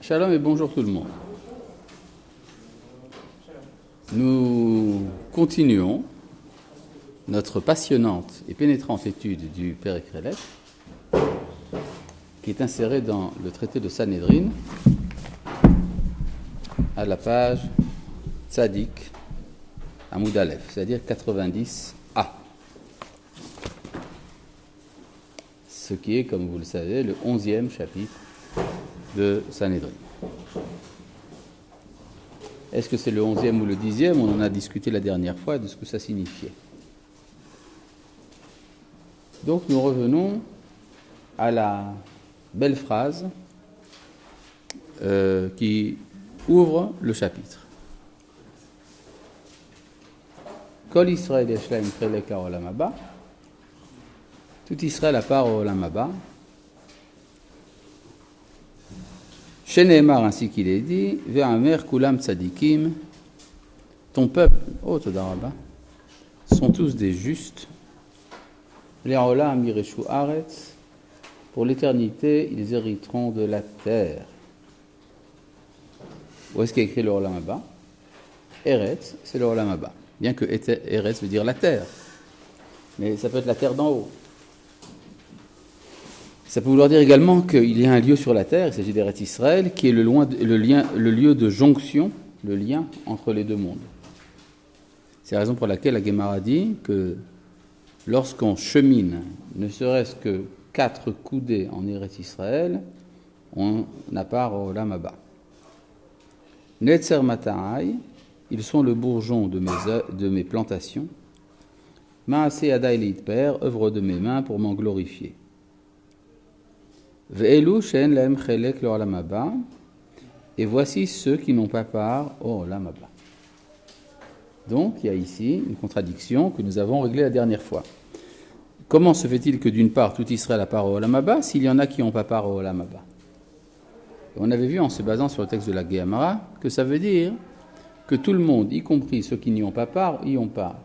Shalom et bonjour tout le monde. Nous continuons notre passionnante et pénétrante étude du Père Ekrelet, qui est insérée dans le traité de Sanhedrin, à la page Tzadik Amoud Aleph, c'est-à-dire 90a. Ce qui est, comme vous le savez, le 11e chapitre de Sanhedrin. Est-ce que c'est le 11e ou le 10e? On en a discuté la dernière fois de ce que ça signifiait. Donc nous revenons à la belle phrase qui ouvre le chapitre. Kol Israël yeshleim chelek ha'olam haba. Tout Israël à part au olam haba. Sheneemar, ainsi qu'il est dit, Ve'amer kulam tzadikim, ton peuple, oh Todarabah, sont tous des justes. Le'olam yireshu haaretz, pour l'éternité, ils hériteront de la terre. Où est-ce qu'il y a écrit le olam haba? Eretz, c'est le olam haba. Bien que Eretz veut dire la terre, mais ça peut être la terre d'en haut. Ça peut vouloir dire également qu'il y a un lieu sur la terre, il s'agit d'Eretz Israël, qui est le lieu de jonction, le lien entre les deux mondes. C'est la raison pour laquelle la Gemara dit que lorsqu'on chemine, ne serait-ce que 4 coudées en Eretz Israël, on a part au olam haba. Netzer mata'ai, ils sont le bourgeon de mes plantations. Ma'aseh yadai leitper, œuvre de mes mains pour m'en glorifier. Ve'elu she'en lahem chelek le'olam haba, et voici ceux qui n'ont pas part au olam haba. Donc, il y a ici une contradiction que nous avons réglée la dernière fois. Comment se fait-il que d'une part, tout Israël a part au olam haba, s'il y en a qui n'ont pas part au olam haba? On avait vu, en se basant sur le texte de la Gemara, que ça veut dire que tout le monde, y compris ceux qui n'y ont pas part, y ont part.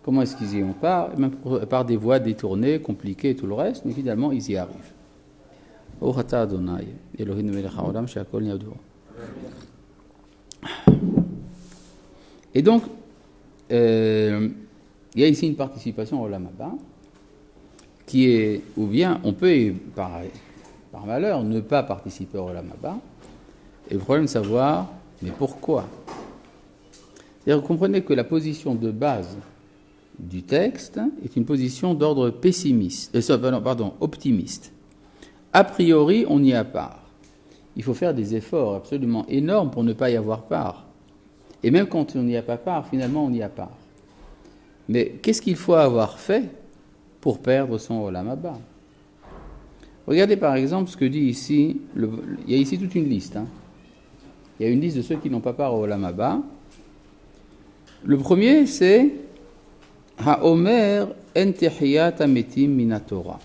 Comment est-ce qu'ils y ont part? Même par des voies détournées, compliquées et tout le reste, mais finalement, ils y arrivent. Et donc, il y a ici une participation au olam haba qui est, ou bien on peut, par malheur, ne pas participer au olam haba, et le problème de savoir, mais pourquoi? C'est-à-dire, vous comprenez que la position de base du texte est une position d'ordre optimiste. A priori, on y a part. Il faut faire des efforts absolument énormes pour ne pas y avoir part. Et même quand on n'y a pas part, finalement, on y a part. Mais qu'est-ce qu'il faut avoir fait pour perdre son olam haba? Regardez par exemple ce que dit ici, il y a ici toute une liste. Il y a une liste de ceux qui n'ont pas part au olam haba. Le premier, c'est Ha'omer en tehiyat hametim min haTorah.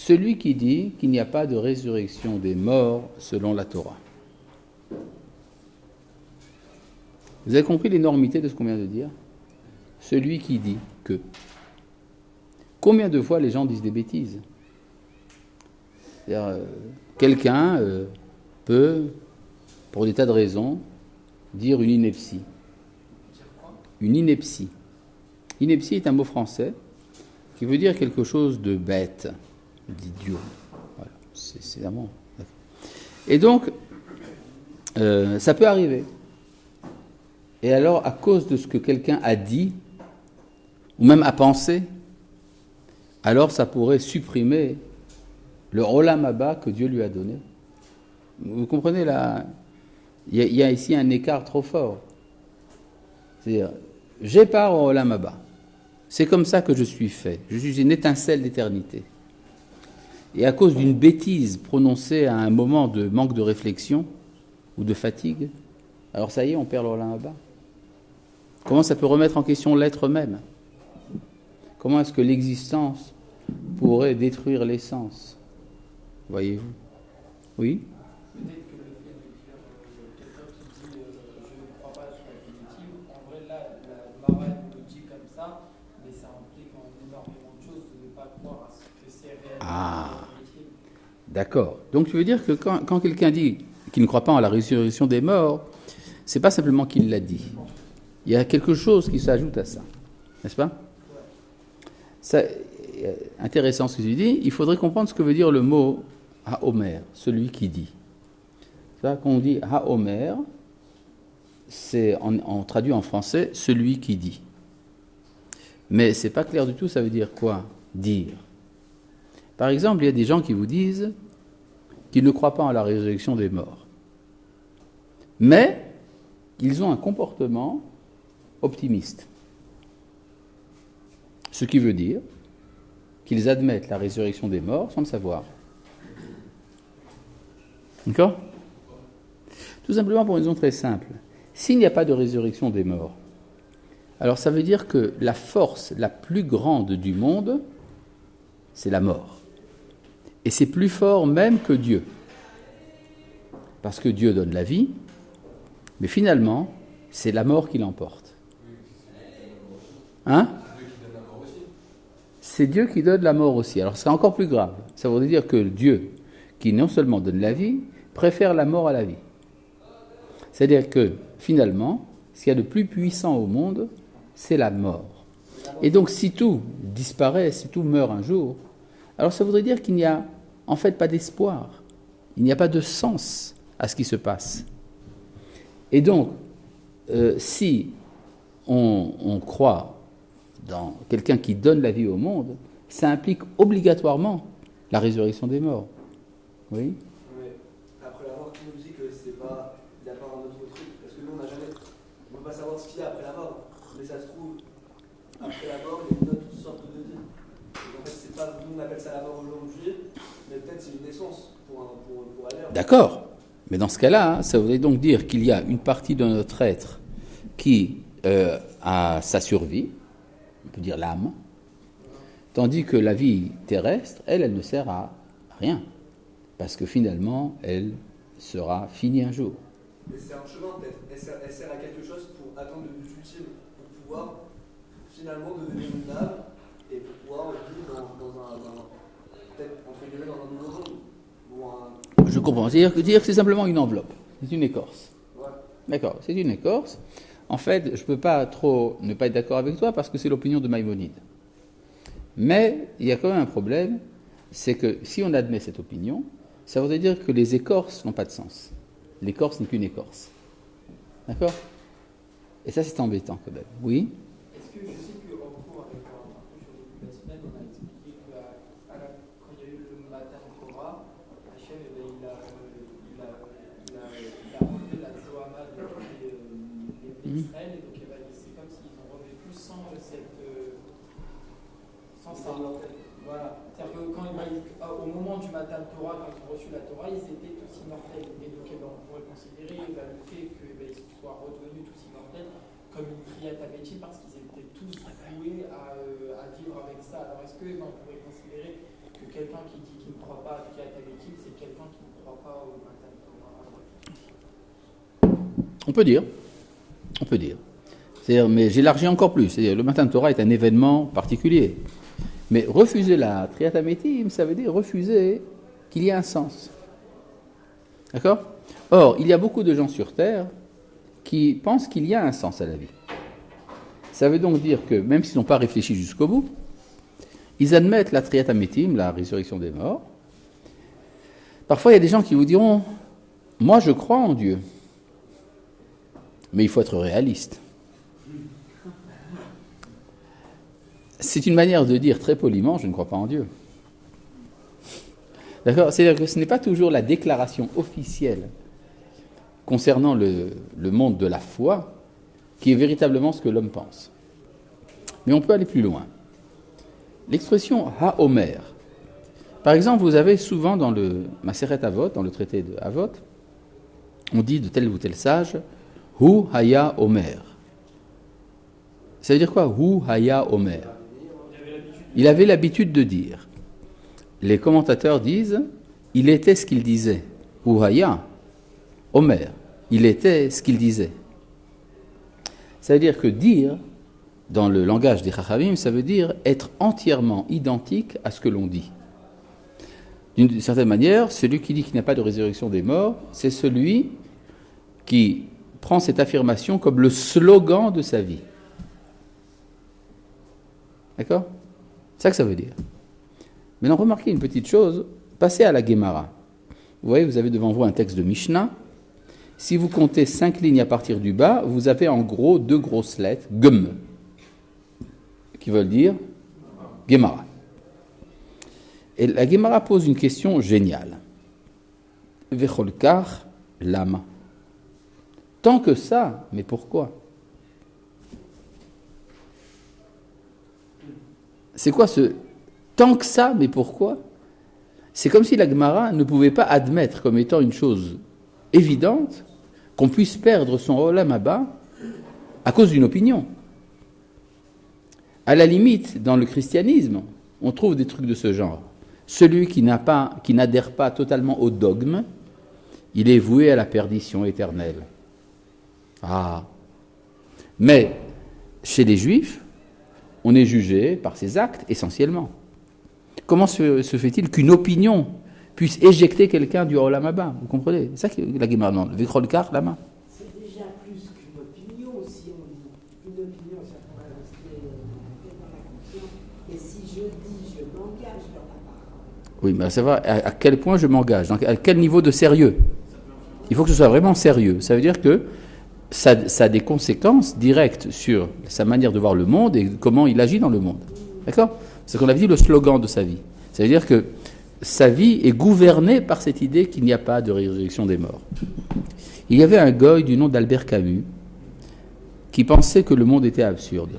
Celui qui dit qu'il n'y a pas de résurrection des morts selon la Torah. Vous avez compris l'énormité de ce qu'on vient de dire? Celui qui dit que. Combien de fois les gens disent des bêtises? C'est-à-dire, quelqu'un peut, pour des tas de raisons, dire une ineptie. Une ineptie. Ineptie est un mot français qui veut dire quelque chose de bête, d'idiot. Voilà, c'est un mot. Et donc, ça peut arriver. Et alors, à cause de ce que quelqu'un a dit, ou même a pensé, alors ça pourrait supprimer le olam haba que Dieu lui a donné. Vous comprenez là? Il y a ici un écart trop fort. C'est-à-dire, j'ai part au olam haba. C'est comme ça que je suis fait. Je suis une étincelle d'éternité. Et à cause d'une bêtise prononcée à un moment de manque de réflexion ou de fatigue, alors ça y est, on perd le olam haba. Comment ça peut remettre en question l'être même? Comment est-ce que l'existence pourrait détruire l'essence? Voyez-vous? Oui? Peut-être que le fait de dire quelqu'un qui dit je ne crois pas sur la définitive, en vrai là, la Gemara nous le dit comme ça, mais ça implique en énormément de choses de ne pas croire à ce que c'est réellement la définitive. D'accord. Donc tu veux dire que quand quelqu'un dit qu'il ne croit pas en la résurrection des morts, c'est pas simplement qu'il l'a dit. Il y a quelque chose qui s'ajoute à ça, n'est-ce pas? Ça, intéressant ce que tu dis. Il faudrait comprendre ce que veut dire le mot Ha-Omer, celui qui dit. Ça, quand on dit Ha-Omer, c'est on traduit en français celui qui dit. Mais c'est pas clair du tout. Ça veut dire quoi? Dire. Par exemple, il y a des gens qui vous disent qu'ils ne croient pas en la résurrection des morts, mais ils ont un comportement optimiste. Ce qui veut dire qu'ils admettent la résurrection des morts sans le savoir. D'accord? Tout simplement pour une raison très simple. S'il n'y a pas de résurrection des morts, alors ça veut dire que la force la plus grande du monde, c'est la mort. Et c'est plus fort même que Dieu. Parce que Dieu donne la vie, mais finalement, c'est la mort qui l'emporte. Hein? C'est Dieu qui donne la mort aussi. Alors c'est encore plus grave. Ça voudrait dire que Dieu, qui non seulement donne la vie, préfère la mort à la vie. C'est-à-dire que finalement, ce qu'il y a de plus puissant au monde, c'est la mort. Et donc si tout disparaît, si tout meurt un jour, alors ça voudrait dire qu'il n'y a en fait pas d'espoir. Il n'y a pas de sens à ce qui se passe. Et donc, si on croit dans quelqu'un qui donne la vie au monde, ça implique obligatoirement la résurrection des morts. Oui. Mais après la mort, qui nous dit que c'est pas, il n'y a pas un autre truc? Parce que nous, on ne peut pas savoir ce qu'il y a après la mort. Mais ça se trouve, après la mort, il y a d'autres sortes de vie. Donc en fait, c'est pas, nous, on appelle ça la mort aujourd'hui, mais peut-être c'est une naissance pour ailleurs. D'accord. Mais dans ce cas-là, ça voudrait donc dire qu'il y a une partie de notre être qui a sa survie, on peut dire l'âme, tandis que la vie terrestre, elle ne sert à rien, parce que finalement, elle sera finie un jour. Mais c'est un chemin peut-être, elle sert à quelque chose pour atteindre le but ultime, pour pouvoir finalement devenir une âme, et pour pouvoir vivre dans un peut-être entre guillemets dans un nouveau monde. Je comprends. C'est-à-dire que c'est simplement une enveloppe. C'est une écorce. Ouais. D'accord, c'est une écorce. En fait, je ne peux pas trop ne pas être d'accord avec toi parce que c'est l'opinion de Maïmonide. Mais il y a quand même un problème, c'est que si on admet cette opinion, ça voudrait dire que les écorces n'ont pas de sens. L'écorce n'est qu'une écorce. D'accord? Et ça, c'est embêtant quand même. Oui? Est-ce que je sais qu'en cours, avec un peu sur le début de la semaine, on a expliqué que quand il y a eu le matin Torah, Hachem, il a enlevé la Zohama de tous les Israël, et donc c'est comme s'ils ont revécu sans ça. Voilà. C'est-à-dire que au moment du matin Torah, quand ils ont reçu la Torah, ils étaient tous immortels. Et donc on pourrait considérer le fait qu'ils soient redevenus tous immortels comme une kriyat hametim parce qu'ils étaient tous voués à vivre avec ça. Alors est-ce on pourrait considérer que quelqu'un qui dit qu'il ne croit pas à kriyat hametim, c'est quelqu'un qui ne croit pas au matin Torah? On peut dire. C'est-à-dire, mais j'élargis encore plus. C'est-à-dire, le matin de Torah est un événement particulier. Mais refuser la kriyat hametim, ça veut dire refuser qu'il y ait un sens. D'accord? Or, il y a beaucoup de gens sur Terre qui pensent qu'il y a un sens à la vie. Ça veut donc dire que, même s'ils n'ont pas réfléchi jusqu'au bout, ils admettent la kriyat hametim, la résurrection des morts. Parfois, il y a des gens qui vous diront « Moi, je crois en Dieu. » Mais il faut être réaliste. C'est une manière de dire très poliment « Je ne crois pas en Dieu ». D'accord? C'est-à-dire que ce n'est pas toujours la déclaration officielle concernant le monde de la foi qui est véritablement ce que l'homme pense. Mais on peut aller plus loin. L'expression « ha-omer », par exemple, vous avez souvent dans le Maseret Avot, dans le traité de Avot, on dit de tel ou tel sage « hu haya omer ». Ça veut dire quoi « hu haya omer » ? Il avait l'habitude de dire. Les commentateurs disent « il était ce qu'il disait ». Hu haya omer. Il était ce qu'il disait. Ça veut dire que dire, dans le langage des Chachamim, ça veut dire être entièrement identique à ce que l'on dit. D'une certaine manière, celui qui dit qu'il n'y a pas de résurrection des morts, c'est celui qui prend cette affirmation comme le slogan de sa vie. D'accord ? C'est ça que ça veut dire. Maintenant, remarquez une petite chose, passez à la Guémara. Vous voyez, vous avez devant vous un texte de Mishnah. Si vous comptez 5 lignes à partir du bas, vous avez en gros 2 grosses lettres, Gem, qui veulent dire Guémara. Et la Guémara pose une question géniale. Vecholkar lama. Tant que ça, mais pourquoi ? C'est quoi ce tant que ça, mais pourquoi ? C'est comme si la Gemara ne pouvait pas admettre comme étant une chose évidente qu'on puisse perdre son olam haba à cause d'une opinion. À la limite, dans le christianisme, on trouve des trucs de ce genre. Celui qui n'adhère pas totalement au dogme, il est voué à la perdition éternelle. Ah. Mais chez les Juifs, on est jugé par ses actes essentiellement. Comment se fait-il qu'une opinion puisse éjecter quelqu'un du olam haba ? Vous comprenez ? C'est ça que la Gemara demande. Vecholkar lama. C'est déjà plus qu'une opinion, si on dit. Une opinion, ça pourrait rester dans la conscience. Et si je dis, je m'engage dans la parole. Oui, mais à savoir à quel point je m'engage, à quel niveau de sérieux. Il faut que ce soit vraiment sérieux. Ça veut dire que ça a des conséquences directes sur sa manière de voir le monde et comment il agit dans le monde. D'accord ? C'est ce qu'on avait dit, le slogan de sa vie. Ça veut dire que sa vie est gouvernée par cette idée qu'il n'y a pas de résurrection des morts. Il y avait un goy du nom d'Albert Camus qui pensait que le monde était absurde.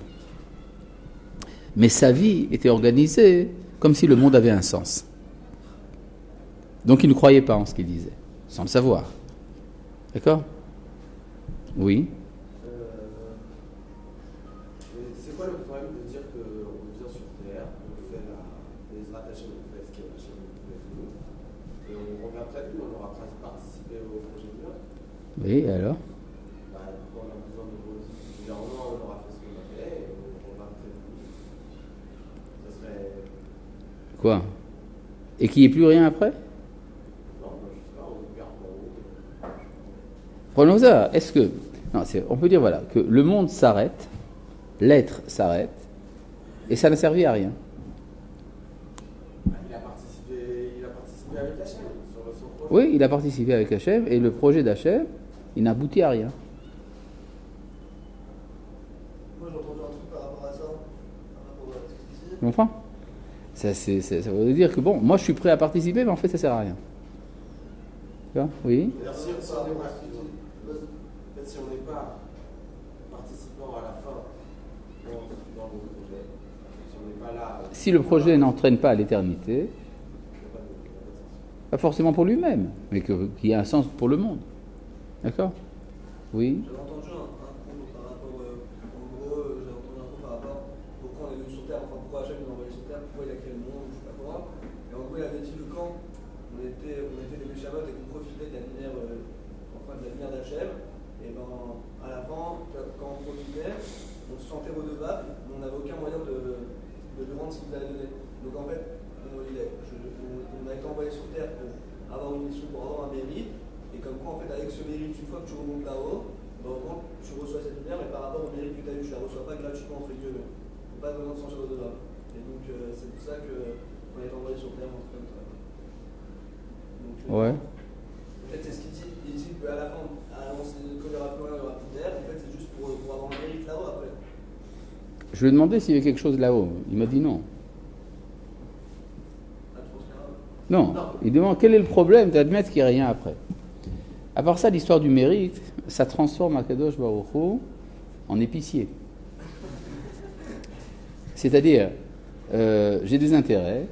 Mais sa vie était organisée comme si le monde avait un sens. Donc il ne croyait pas en ce qu'il disait, sans le savoir. D'accord ? Oui. C'est quoi le problème de dire qu'on vient sur Terre, on fait les rattachés, on fait ce qui est rattaché, on fait tout, et on revient après nous, on aura participé au projet de Dieu. Oui, et alors ? Pourquoi on a besoin de vous aussi ? Généralement, on aura fait ce qu'on a fait, et on revient après nous. Ça serait. Quoi ? Et qu'il n'y ait plus rien après ? Non, je sais pas, on regarde en haut. Prenons ça. Est-ce que... Non, on peut dire voilà, que le monde s'arrête, l'être s'arrête, et ça n'a servi à rien. Il a participé avec Hachem sur son projet. Oui, il a participé avec Hachem, et le projet d'Hachem, il n'aboutit à rien. Moi, j'ai entendu un truc par rapport à ça, par rapport à ce que tu dis. Tu comprends ? Ça veut dire que, bon, moi je suis prêt à participer, mais en fait ça ne sert à rien. Tu vois ? Oui ? Si on n'est pas participant à la fin dans le projet, si on n'est pas là. Si le projet n'entraîne pas à l'éternité, pas forcément pour lui-même, mais qu'il y ait un sens pour le monde. D'accord ? Oui ? J'avais entendu un cours par rapport, en gros, j'avais entendu un cours par rapport pourquoi on est venu sur Terre, enfin pourquoi Hachem nous a envoyé sur Terre, pourquoi il a créé le monde, je sais pas quoi. Et en gros, il avait dit que quand on était des Neshamot et qu'on profitait de la lumière, de la lumière d'Hachem, et ben à la fin, quand on profitait, on se sentait redevable, mais on n'avait aucun moyen de lui rendre ce qu'il nous avait donné. Donc en fait, on a été envoyé sur Terre pour avoir une mission, pour avoir un mérite, et comme quoi en fait avec ce mérite, une fois que tu remontes là-haut, ben, au moins, tu reçois cette lumière, mais par rapport au mérite que tu as eu, tu ne la reçois pas gratuitement entre guillemets. Tu n'as pas besoin de se sentir redevable. Et donc c'est pour ça qu'on a été envoyé sur Terre, un truc comme ça. Donc, Ouais. En fait, c'est ce qu'il dit. Il dit qu'à la fin, quand il n'y aura plus rien, il n'y aura plus d'air. En fait, c'est juste pour avoir un mérite là-haut après. Je lui ai demandé s'il y avait quelque chose là-haut. Il m'a dit non. Ah, tu penses qu'il y a rien ? Non. Il demande quel est le problème d'admettre qu'il n'y a rien après. À part ça, l'histoire du mérite, ça transforme Akadosh Baruch Hu en épicier. C'est-à-dire, j'ai des intérêts,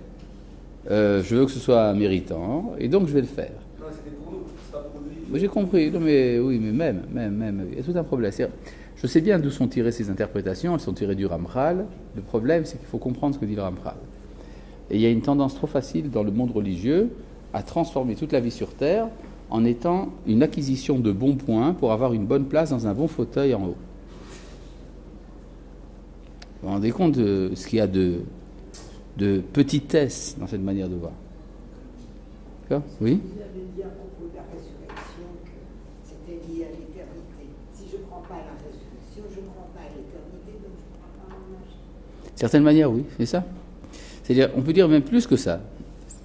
je veux que ce soit méritant, et donc je vais le faire. Non, c'était pour nous, c'est pas pour lui. J'ai compris, non mais oui, mais même, il y a tout un problème. Je sais bien d'où sont tirées ces interprétations, elles sont tirées du Ramchal. Le problème, c'est qu'il faut comprendre ce que dit le Ramchal. Et il y a une tendance trop facile dans le monde religieux à transformer toute la vie sur Terre en étant une acquisition de bons points pour avoir une bonne place dans un bon fauteuil en haut. Vous vous rendez compte de ce qu'il y a de petitesse dans cette manière de voir ? D'accord? Oui? Vous avez dit à propos de la résurrection que c'était lié à l'éternité. Si je ne crois pas à la résurrection, je ne crois pas à l'éternité, donc je ne crois pas à mon âge. De certaine manière, oui, c'est ça. C'est-à-dire, on peut dire même plus que ça.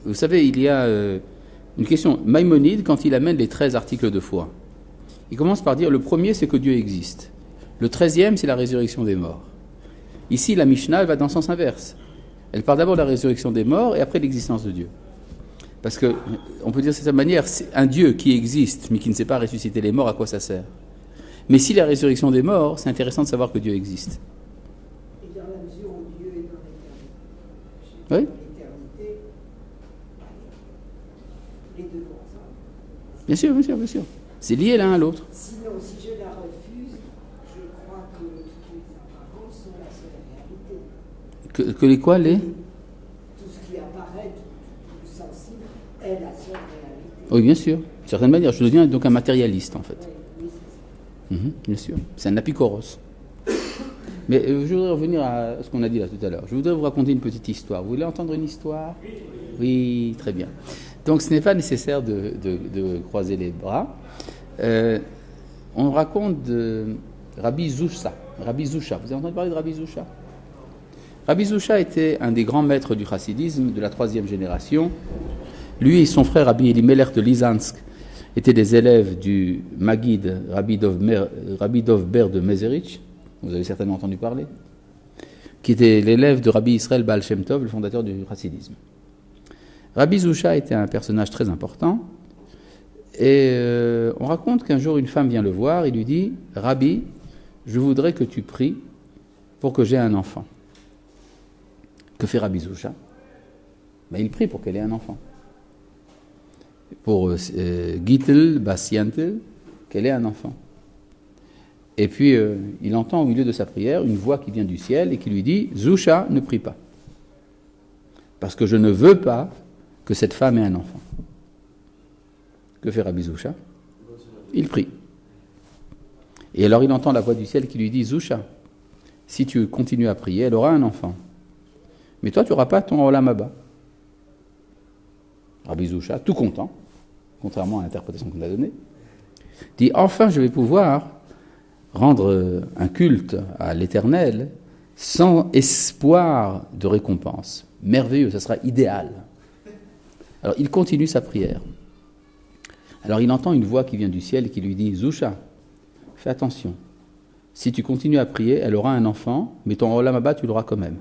Vous savez, il y a une question. Maïmonide, quand il amène les 13 articles de foi, il commence par dire, le premier, c'est que Dieu existe. Le 13e, c'est la résurrection des morts. Ici, la Mishnah, elle va dans le sens inverse. Elle parle d'abord de la résurrection des morts et après de l'existence de Dieu. Parce que, on peut dire de cette manière, c'est un Dieu qui existe, mais qui ne sait pas ressusciter les morts, à quoi ça sert? Mais si la résurrection des morts, c'est intéressant de savoir que Dieu existe. Et dans la mesure où Dieu est dans l'éternité. Oui. L'éternité, les deux vont ensemble. Bien sûr, bien sûr, bien sûr. C'est lié l'un à l'autre. Sinon, si je la refuse, je crois que toutes les apparences sont la seule réalité. Que les quoi, les? Tout ce qui apparaît, tout sensible, est la seule réalité. Oui, bien sûr. D'une certaine manière, je deviens donc un matérialiste, en fait. Oui, c'est ça. Bien sûr. C'est un apikoros. Mais je voudrais revenir à ce qu'on a dit là tout à l'heure. Je voudrais vous raconter une petite histoire. Vous voulez entendre une histoire? Oui, très bien. Donc, ce n'est pas nécessaire de croiser les bras. On raconte de Rabbi Zusha. Rabbi Zusha. Vous avez entendu parler de Rabbi Zusha? Rabbi Zusha était un des grands maîtres du chassidisme de la 3e génération. Lui et son frère Rabbi Elimelech de Lizansk étaient des élèves du Maguide Rabbi Dov Ber de Mezerich. Vous avez certainement entendu parler. Qui était l'élève de Rabbi Israël Baal Shem Tov, le fondateur du chassidisme. Rabbi Zusha était un personnage très important. Et on raconte qu'un jour, une femme vient le voir et lui dit « Rabbi, je voudrais que tu pries pour que j'aie un enfant. » Que fait Rabbi Zusha? Il prie pour qu'elle ait un enfant. Pour Gittel, Basiantel, qu'elle ait un enfant. Et puis, il entend au milieu de sa prière une voix qui vient du ciel et qui lui dit « Zusha, ne prie pas. Parce que je ne veux pas que cette femme ait un enfant. » Que fait Rabbi Zusha? Il prie. Et alors il entend la voix du ciel qui lui dit « Zusha, si tu continues à prier, elle aura un enfant. Mais toi, tu n'auras pas ton Olam Haba. » Rabbi Zusha, tout content, contrairement à l'interprétation qu'on a donnée, dit « Enfin, je vais pouvoir rendre un culte à l'Éternel sans espoir de récompense. Merveilleux, ça sera idéal. » Alors il continue sa prière. Alors il entend une voix qui vient du ciel et qui lui dit « Zusha, fais attention. Si tu continues à prier, elle aura un enfant, mais ton Olam Haba, tu l'auras quand même. »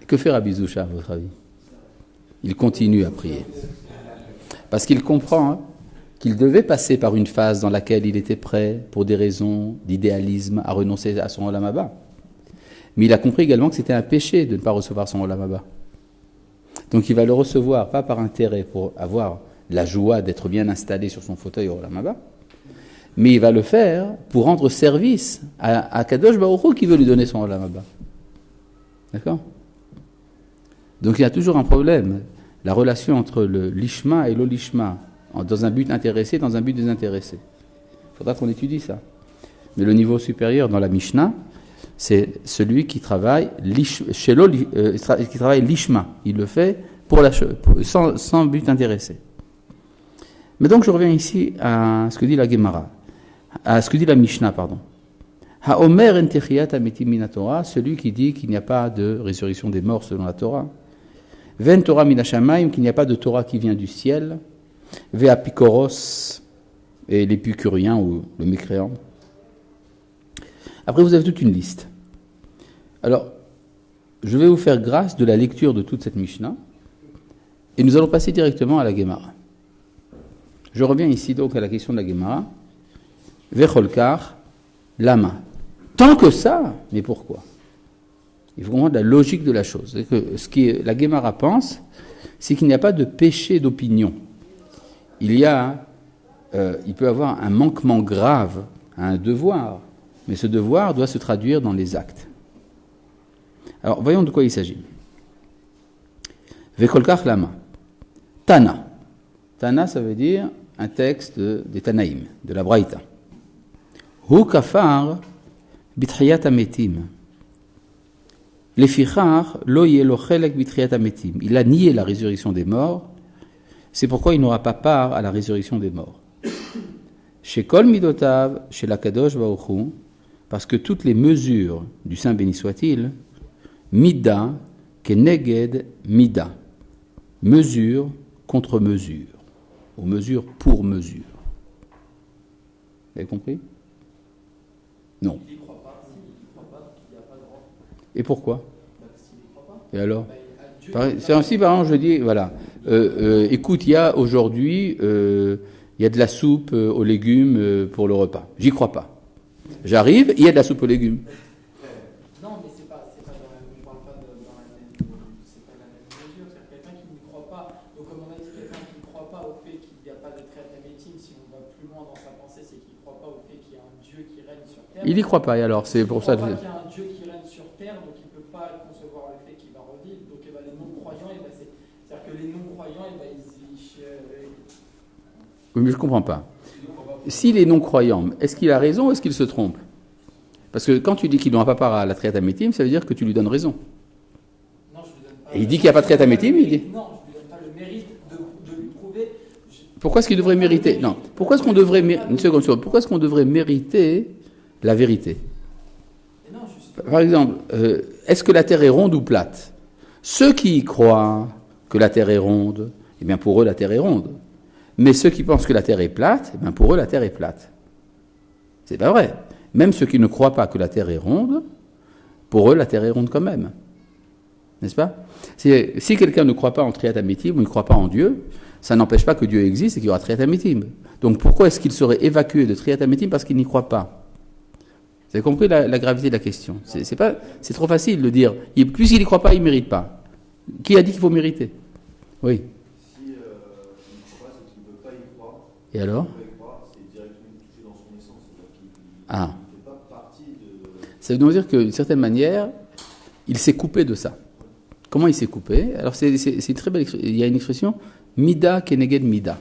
Que fait Rabbi Zusha, à votre avis? Il continue à prier. Parce qu'il comprend qu'il devait passer par une phase dans laquelle il était prêt, pour des raisons d'idéalisme, à renoncer à son Olam Haba. Mais il a compris également que c'était un péché de ne pas recevoir son Olam Haba. Donc il va le recevoir, pas par intérêt pour avoir la joie d'être bien installé sur son fauteuil au Olam Haba, mais il va le faire pour rendre service à Kadosh Baruch Hu qui veut lui donner son Olam Haba. D'accord? Donc il y a toujours un problème, la relation entre le lishma et l'olishma, dans un but intéressé, dans un but désintéressé. Il faudra qu'on étudie ça. Mais le niveau supérieur dans la Mishnah, c'est celui qui travaille qui travaille lishma. Il le fait sans but intéressé. Mais donc je reviens ici à ce que dit la Gemara, à ce que dit la Mishnah, pardon. Haomer en techiyat ametim min Torah, celui qui dit qu'il n'y a pas de résurrection des morts selon la Torah. Ven Torah min hashamayim, qu'il n'y a pas de Torah qui vient du ciel. Ve apikoros, et l'épicurien ou le mécréant. Après, vous avez toute une liste. Alors, je vais vous faire grâce de la lecture de toute cette Mishnah, et nous allons passer directement à la Gemara. Je reviens ici donc à la question de la Gemara. Vecholkar, lama. Tant que ça, mais pourquoi? Il faut comprendre la logique de la chose. C'est que ce que la Gemara pense, c'est qu'il n'y a pas de péché d'opinion. Il peut avoir un manquement grave à un devoir, mais ce devoir doit se traduire dans les actes. Alors, voyons de quoi il s'agit. Vekolkach lama. Tana. Tana, ça veut dire un texte des Tanaïm, de la Braïta. Hu kafar bitchiyat ametim. Lefichar lo yelo chelek b'tchiyat hametim. Il a nié la résurrection des morts. C'est pourquoi il n'aura pas part à la résurrection des morts. Chez Kol Midotav, chez la Kadosh Baruch Hu, parce que toutes les mesures du Saint béni soit-il, Mida keneged Mida, mesure contre mesure, ou mesure pour mesure. Vous avez compris? Non. Il n'y croit pas, il n'y a pas de droit. Et pourquoi? S'il n'y croit pas, Et alors? Dieu. C'est ainsi, par exemple, je dis, voilà, écoute, il y a aujourd'hui, il y a de la soupe aux légumes pour le repas. J'y crois pas. J'arrive, il y a de la soupe aux légumes. Non, mais c'est pas dans la, je parle pas dans la même, c'est pas la même mesure. C'est quelqu'un qui n'y croit pas. Donc, comme on a dit, quelqu'un qui ne croit pas au fait qu'il n'y a pas de traite amétime, si on va plus loin dans sa pensée, c'est qu'il ne croit pas au fait qu'il y a un Dieu qui règne sur terre. Il n'y croit pas, et alors, c'est pour ça que... Il ne croit pas qu'il y a un Dieu qui règne sur terre, donc il ne peut pas concevoir le fait qu'il va revivre. Donc, les non-croyants, c'est-à-dire que les non-croyants, Oui, mais je ne comprends pas. S'il est non-croyant, est-ce qu'il a raison ou est-ce qu'il se trompe? Parce que quand tu dis qu'il n'aura pas part à la triat amétime, ça veut dire que tu lui donnes raison. Non, je lui donne pas. Et il dit qu'il n'y a pas de triat amétime, il dit... Non, je ne lui donne pas le mérite de lui prouver. Pourquoi est-ce qu'il devrait mériter? Non. Pourquoi est-ce qu'on devrait... Une seconde. Pourquoi est-ce qu'on devrait mériter la vérité? Non, Par exemple, est-ce que la Terre est ronde ou plate? Ceux qui croient que la Terre est ronde, eh bien pour eux la Terre est ronde. Mais ceux qui pensent que la Terre est plate, eh bien pour eux la Terre est plate. C'est pas vrai. Même ceux qui ne croient pas que la Terre est ronde, pour eux la Terre est ronde quand même. N'est-ce pas? Si quelqu'un ne croit pas en Triat Amétim ou ne croit pas en Dieu, ça n'empêche pas que Dieu existe et qu'il y aura Triat Amétim. Donc pourquoi est-ce qu'il serait évacué de Triat Amétim parce qu'il n'y croit pas? Vous avez compris la gravité de la question? C'est trop facile de dire, puisqu'il n'y croit pas, il ne mérite pas. Qui a dit qu'il faut mériter? Oui. Si il ne croit pas, c'est qu'il ne veut pas y croire. Et alors? Il ne veut pas y croire, c'est directement touché dans son essence. C'est-à-dire qu'il Ah. ne fait pas partie de... Ça veut donc dire qu'une certaine manière, il s'est coupé de ça. Comment il s'est coupé? Alors c'est une très belle expression. Il y a une expression, Mida keneged Mida.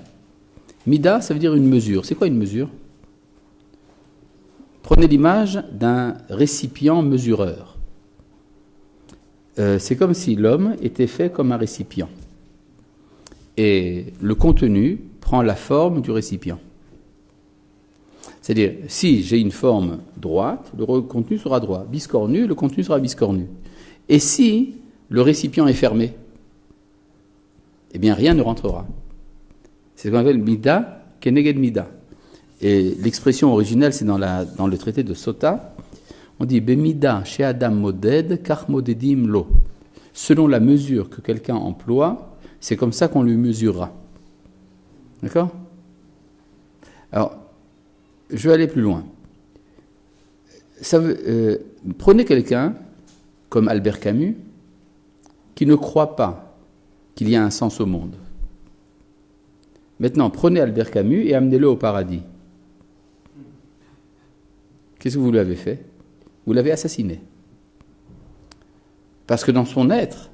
Mida, ça veut dire une mesure. C'est quoi une mesure? Prenez l'image d'un récipient mesureur. C'est comme si l'homme était fait comme un récipient. Et le contenu prend la forme du récipient. C'est-à-dire, si j'ai une forme droite, le contenu sera droit. Biscornu, le contenu sera biscornu. Et si le récipient est fermé, eh bien rien ne rentrera. C'est ce qu'on appelle Mida keneged Mida. Et l'expression originelle, c'est dans le traité de Sota. On dit Bemida chez Adam moded, kach modedim lo. Selon la mesure que quelqu'un emploie, c'est comme ça qu'on lui mesurera. D'accord? Alors, je vais aller plus loin. Prenez quelqu'un comme Albert Camus qui ne croit pas qu'il y a un sens au monde. Maintenant, prenez Albert Camus et amenez-le au paradis. Qu'est-ce que vous lui avez fait? Vous l'avez assassiné. Parce que dans son être,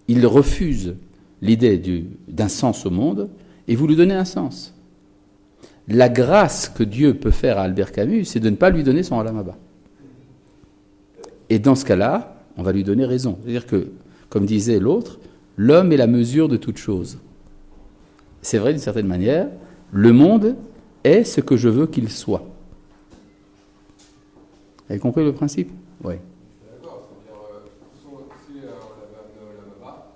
il refuse l'idée d'un sens au monde et vous lui donnez un sens. La grâce que Dieu peut faire à Albert Camus, c'est de ne pas lui donner son Olam Haba. Et dans ce cas-là, on va lui donner raison. C'est-à-dire que, comme disait l'autre, l'homme est la mesure de toute chose. C'est vrai d'une certaine manière, le monde est ce que je veux qu'il soit. Vous avez compris le principe? Oui. D'accord, c'est-à-dire, si on avait amené la Maba,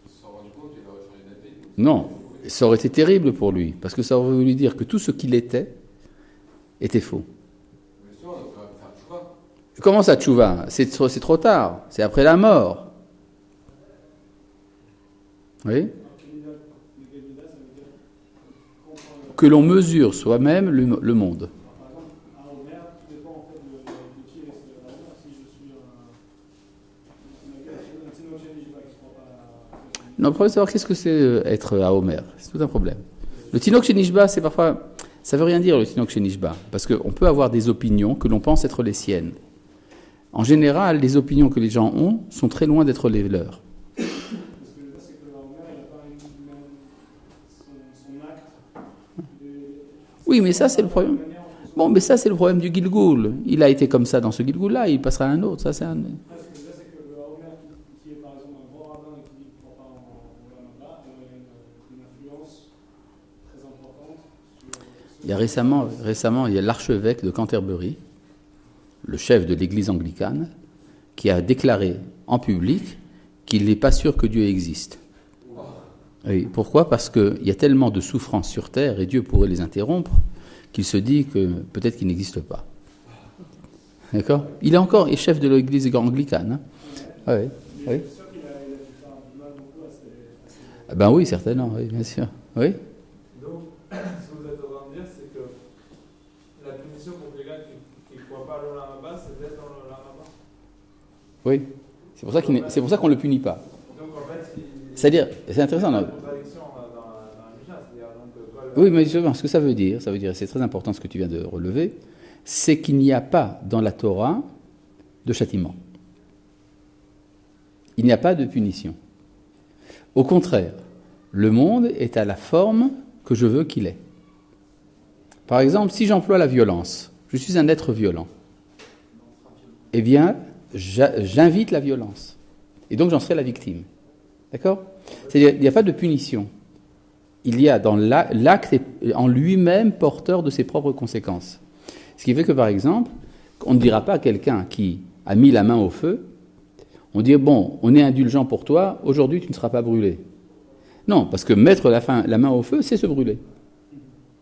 il se serait rendu compte qu'il aurait changé d'avis. Non, ça aurait été terrible pour lui, parce que ça aurait voulu dire que tout ce qu'il était faux. Mais sinon, on aurait pu faire tchouva. Comment ça, tchouva? C'est trop tard, c'est après la mort. Oui? Que l'on mesure soi-même le monde. Non, le problème, c'est savoir qu'est-ce que c'est être à Homer. C'est tout un problème. Le Tinok chez Nishba, c'est parfois... Ça veut rien dire, le Tinok chez Nishba. Parce qu'on peut avoir des opinions que l'on pense être les siennes. En général, les opinions que les gens ont sont très loin d'être les leurs. Parce que le c'est que Homer, il n'a pas son acte. Oui, mais ça, c'est le problème. Bon, mais ça, c'est le problème du Gilgoul. Il a été comme ça dans ce Gilgoul-là, il passera à un autre. Ça, c'est un... Ce que je veux dire, c'est que Il y a récemment, il y a l'archevêque de Canterbury, le chef de l'église anglicane, qui a déclaré en public qu'il n'est pas sûr que Dieu existe. Oui, pourquoi ? Parce qu'il y a tellement de souffrances sur terre et Dieu pourrait les interrompre qu'il se dit que peut-être qu'il n'existe pas. D'accord ? Il est chef de l'église anglicane. Hein. Ah oui. Oui. Je suis sûr qu'il a dû faire du mal beaucoup à ces... Ah ben oui, certainement, oui, bien sûr. Oui. Donc, ce que vous êtes en train de dire, c'est que la punition pour quelqu'un qui ne croit pas à l'Olamaba, c'est d'être dans l'Olamaba. Oui. C'est pour ça qu'on ne le punit pas. Donc, en fait, C'est-à-dire, c'est intéressant. il y a Non ? une contradiction dans la Mishnah. C'est-à-dire, donc, toi, Oui, mais justement, ce que ça veut dire, c'est très important ce que tu viens de relever, c'est qu'il n'y a pas dans la Torah de châtiment. Il n'y a pas de punition. Au contraire, le monde est à la forme que je veux qu'il ait. Par exemple, si j'emploie la violence, je suis un être violent, eh bien, j'invite la violence. Et donc, j'en serai la victime. D'accord ? C'est-à-dire, il n'y a pas de punition. Il y a dans l'acte en lui-même porteur de ses propres conséquences. Ce qui fait que, par exemple, on ne dira pas à quelqu'un qui a mis la main au feu, on dit, bon, on est indulgent pour toi, aujourd'hui tu ne seras pas brûlé. Non, parce que mettre la main au feu, c'est se brûler.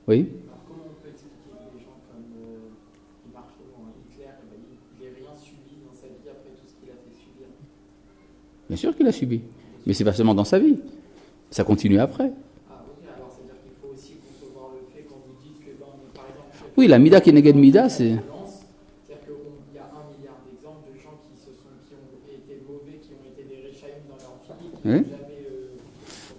Oui ? Alors, comment on peut expliquer que des gens comme Hitler, il n'ait rien subi dans sa vie après tout ce qu'il a fait subir ? Bien sûr qu'il a subi. Mais c'est pas seulement dans sa vie. Ça continue après. Ah, ok, alors c'est-à-dire qu'il faut aussi concevoir le fait quand vous dites que, par exemple... Oui, la mida keneged mida, c'est... C'est-à-dire qu'il y a 1 milliard d'exemples de gens qui ont été mauvais, qui ont été des réchaïm dans leur vie, qui n'ont jamais...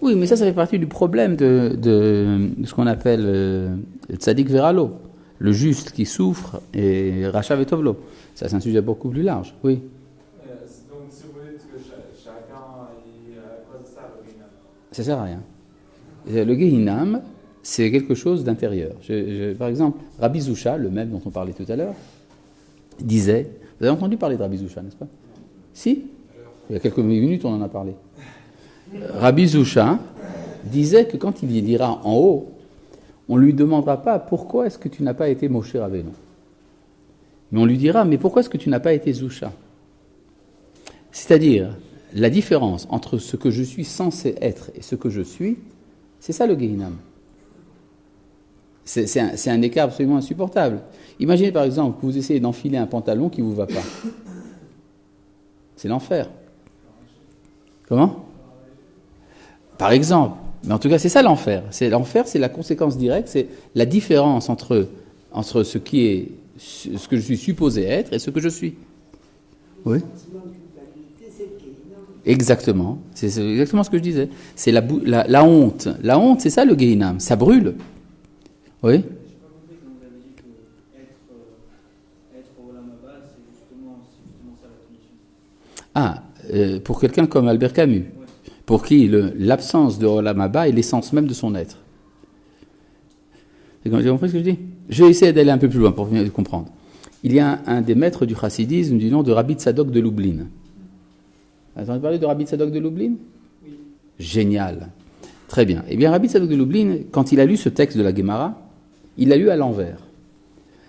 Oui, mais ça fait partie du problème de ce qu'on appelle tzadik veralo, le juste qui souffre et rachav et tovlo. Ça, c'est un sujet beaucoup plus large, oui. donc, si vous dites que chacun, à quoi ça sert le Guéhinam ? Ça sert à rien. Le Gehinam, c'est quelque chose d'intérieur. Par exemple, Rabbi Zoucha, le même dont on parlait tout à l'heure, disait... Vous avez entendu parler de Rabbi Zoucha, n'est-ce pas ? Si ? Il y a quelques minutes, on en a parlé. Rabbi Zoucha disait que quand il ira en haut, on ne lui demandera pas pourquoi est-ce que tu n'as pas été Moshe Rabbeinu. Mais on lui dira, mais pourquoi est-ce que tu n'as pas été Zoucha ? C'est-à-dire, la différence entre ce que je suis censé être et ce que je suis, c'est ça le Gehinam. C'est un écart absolument insupportable. Imaginez par exemple que vous essayez d'enfiler un pantalon qui ne vous va pas. C'est l'enfer. Comment ? Par exemple. Mais en tout cas, c'est ça l'enfer. L'enfer, c'est la conséquence directe, c'est la différence entre ce que je suis supposé être et ce que je suis. Oui. Le sentiment de culpabilité, c'est le Gehinam. Exactement. C'est exactement ce que je disais. C'est la honte. La honte, c'est ça le Gehinam. Ça brûle. Oui. Je n'ai pas compris quand vous avez dit que être au Olamaba, c'est justement ça la punition. Pour quelqu'un comme Albert Camus, pour qui l'absence de Olam Haba est l'essence même de son être. Vous avez compris ce que je dis ? Je vais essayer d'aller un peu plus loin pour bien comprendre. Il y a un des maîtres du chassidisme du nom de Rabbi Tzadok de Lublin. Vous avez entendu parler de Rabbi Tzadok de Lublin ? Oui. Génial. Très bien. Eh bien, Rabbi Tzadok de Lublin, quand il a lu ce texte de la Gemara, il l'a lu à l'envers.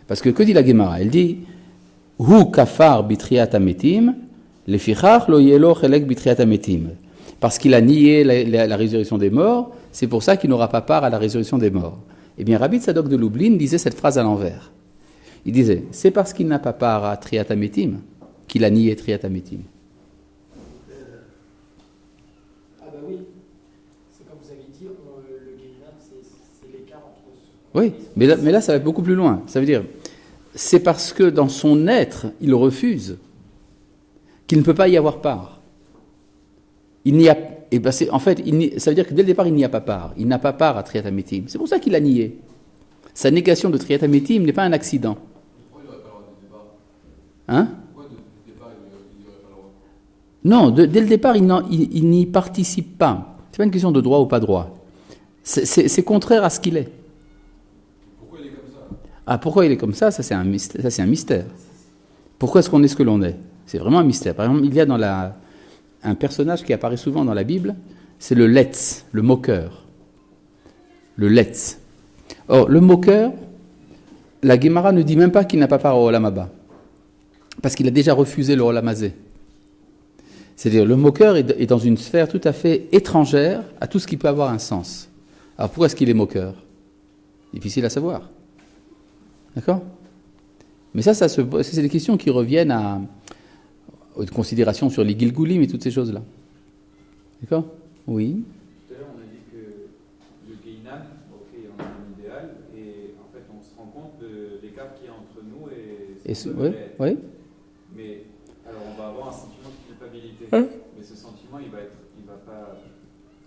Parce que dit la Gemara ? Elle dit « Hu kafar bitriat ametim, lefichach lo yelo chelek bitriat ametim » Parce qu'il a nié la résurrection des morts, c'est pour ça qu'il n'aura pas part à la résurrection des morts. Eh bien, Rabbi Tzadok de Lublin disait cette phrase à l'envers. Il disait, c'est parce qu'il n'a pas part à Triat Ametim qu'il a nié Triat Ametim. Ah bah oui, c'est comme vous avez dit, le Gehinam, c'est l'écart entre ce... Oui, mais là, ça va beaucoup plus loin. Ça veut dire, c'est parce que dans son être, il refuse qu'il ne peut pas y avoir part. Il n'y a, et ben en fait, ça veut dire que dès le départ, il n'y a pas part. Il n'a pas part à Triat Ametim. C'est pour ça qu'il a nié. Sa négation de Triat Ametim n'est pas un accident. Pourquoi il n'aurait pas le droit dès le départ ? Hein ? Pourquoi dès le départ, il n'aurait pas le droit ? Non, dès le départ, il n'y participe pas. Ce n'est pas une question de droit ou pas droit. C'est contraire à ce qu'il est. Pourquoi il est comme ça ? Ah, pourquoi il est comme ça c'est un mystère. Pourquoi est-ce qu'on est ce que l'on est ? C'est vraiment un mystère. Par exemple, il y a un personnage qui apparaît souvent dans la Bible, c'est le Letz, le moqueur. Le Letz. Or, le moqueur, la Gemara ne dit même pas qu'il n'a pas part au Olam Haba, parce qu'il a déjà refusé le Olam Hazé. C'est-à-dire, le moqueur est dans une sphère tout à fait étrangère à tout ce qui peut avoir un sens. Alors, pourquoi est-ce qu'il est moqueur ? Difficile à savoir. D'accord ? Mais ça c'est des questions qui reviennent aux considérations sur les Gilgulim et toutes ces choses-là. D'accord ? Oui. Tout à l'heure, on a dit que le Geinam, ok, on a un idéal, et en fait, on se rend compte de l'écart qu'il y a entre nous et ce Oui, oui. Mais alors, on va avoir un sentiment de culpabilité. Mais ce sentiment, il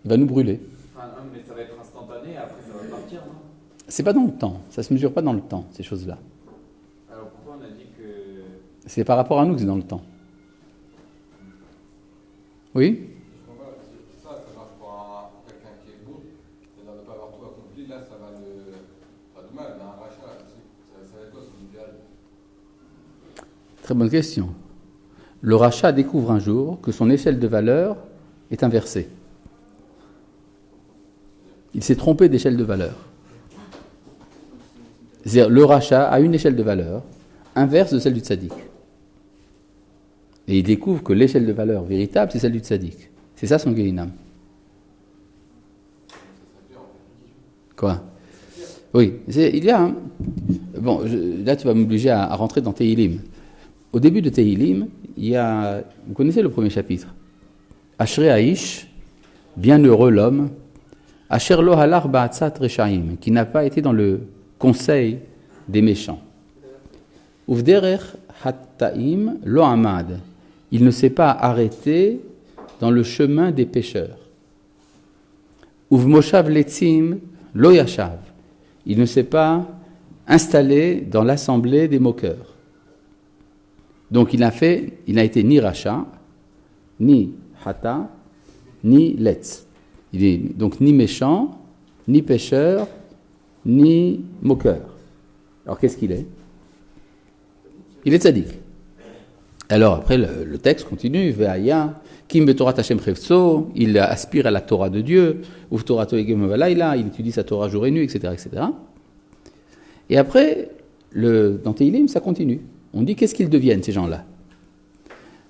va nous brûler. Enfin, non, mais ça va être instantané, et après, ça va partir, non ? C'est pas dans le temps. Ça se mesure pas dans le temps, ces choses-là. Alors, pourquoi on a dit que... C'est par rapport à nous que c'est dans le temps. Oui ? Ça marche pour quelqu'un qui est bon, c'est-à-dire ne pas avoir tout accompli, là ça va du mal, mais un rachat, ça va être quoi son idéal ? Très bonne question. Le rachat découvre un jour que son échelle de valeur est inversée. Il s'est trompé d'échelle de valeur. C'est-à-dire, le rachat a une échelle de valeur inverse de celle du tzaddik. Et il découvre que l'échelle de valeur véritable, c'est celle du tzaddik. C'est ça son Geinam. Quoi ? Oui, il y a... Hein. Bon, là tu vas m'obliger à rentrer dans Tehilim. Au début de Tehilim, il y a... Vous connaissez le premier chapitre. Ashrei Aish, bienheureux l'homme, Asher lo halar ba'atzat reshaim, qui n'a pas été dans le conseil des méchants. Uvderer hattaim lo amad, il ne s'est pas arrêté dans le chemin des pécheurs. Uvmoshav letzim lo yashav, il ne s'est pas installé dans l'assemblée des moqueurs. Donc il n'a été ni rachat, ni hata, ni letz. Il est donc ni méchant, ni pécheur, ni moqueur. Alors qu'est-ce qu'il est ? Il est tzaddik. Alors après le texte continue, Ve'aya, Kim betorat Hashem chefso, il aspire à la Torah de Dieu, Uv Torato egem valayla, il étudie sa Torah jour et nuit, etc., etc. Et après, dans Tehilim, ça continue. On dit qu'est-ce qu'ils deviennent ces gens-là ?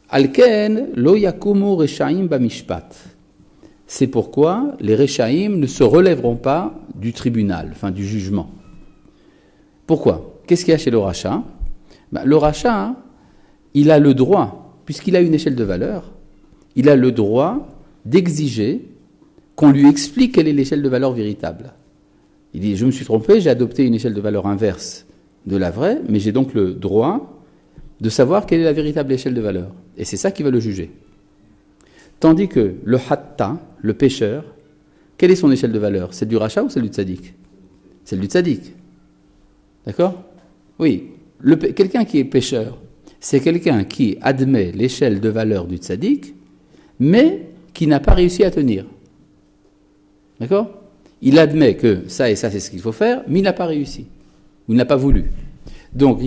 Alken lo yakumu reshaim bamishpat. C'est pourquoi les reshaim ne se relèveront pas du tribunal, enfin du jugement. Pourquoi ? Qu'est-ce qu'il y a chez le rachat ? Le rachat, il a le droit, puisqu'il a une échelle de valeur, il a le droit d'exiger qu'on lui explique quelle est l'échelle de valeur véritable. Il dit, je me suis trompé, j'ai adopté une échelle de valeur inverse de la vraie, mais j'ai donc le droit de savoir quelle est la véritable échelle de valeur. Et c'est ça qui va le juger. Tandis que le hatta, le pécheur, quelle est son échelle de valeur ? Celle du rachat ou celle du tzaddik ? Celle du tzaddik. D'accord ? Oui. Quelqu'un qui est pécheur, c'est quelqu'un qui admet l'échelle de valeur du tzaddik, mais qui n'a pas réussi à tenir. D'accord ? Il admet que ça et ça, c'est ce qu'il faut faire, mais il n'a pas réussi. Ou il n'a pas voulu. Donc,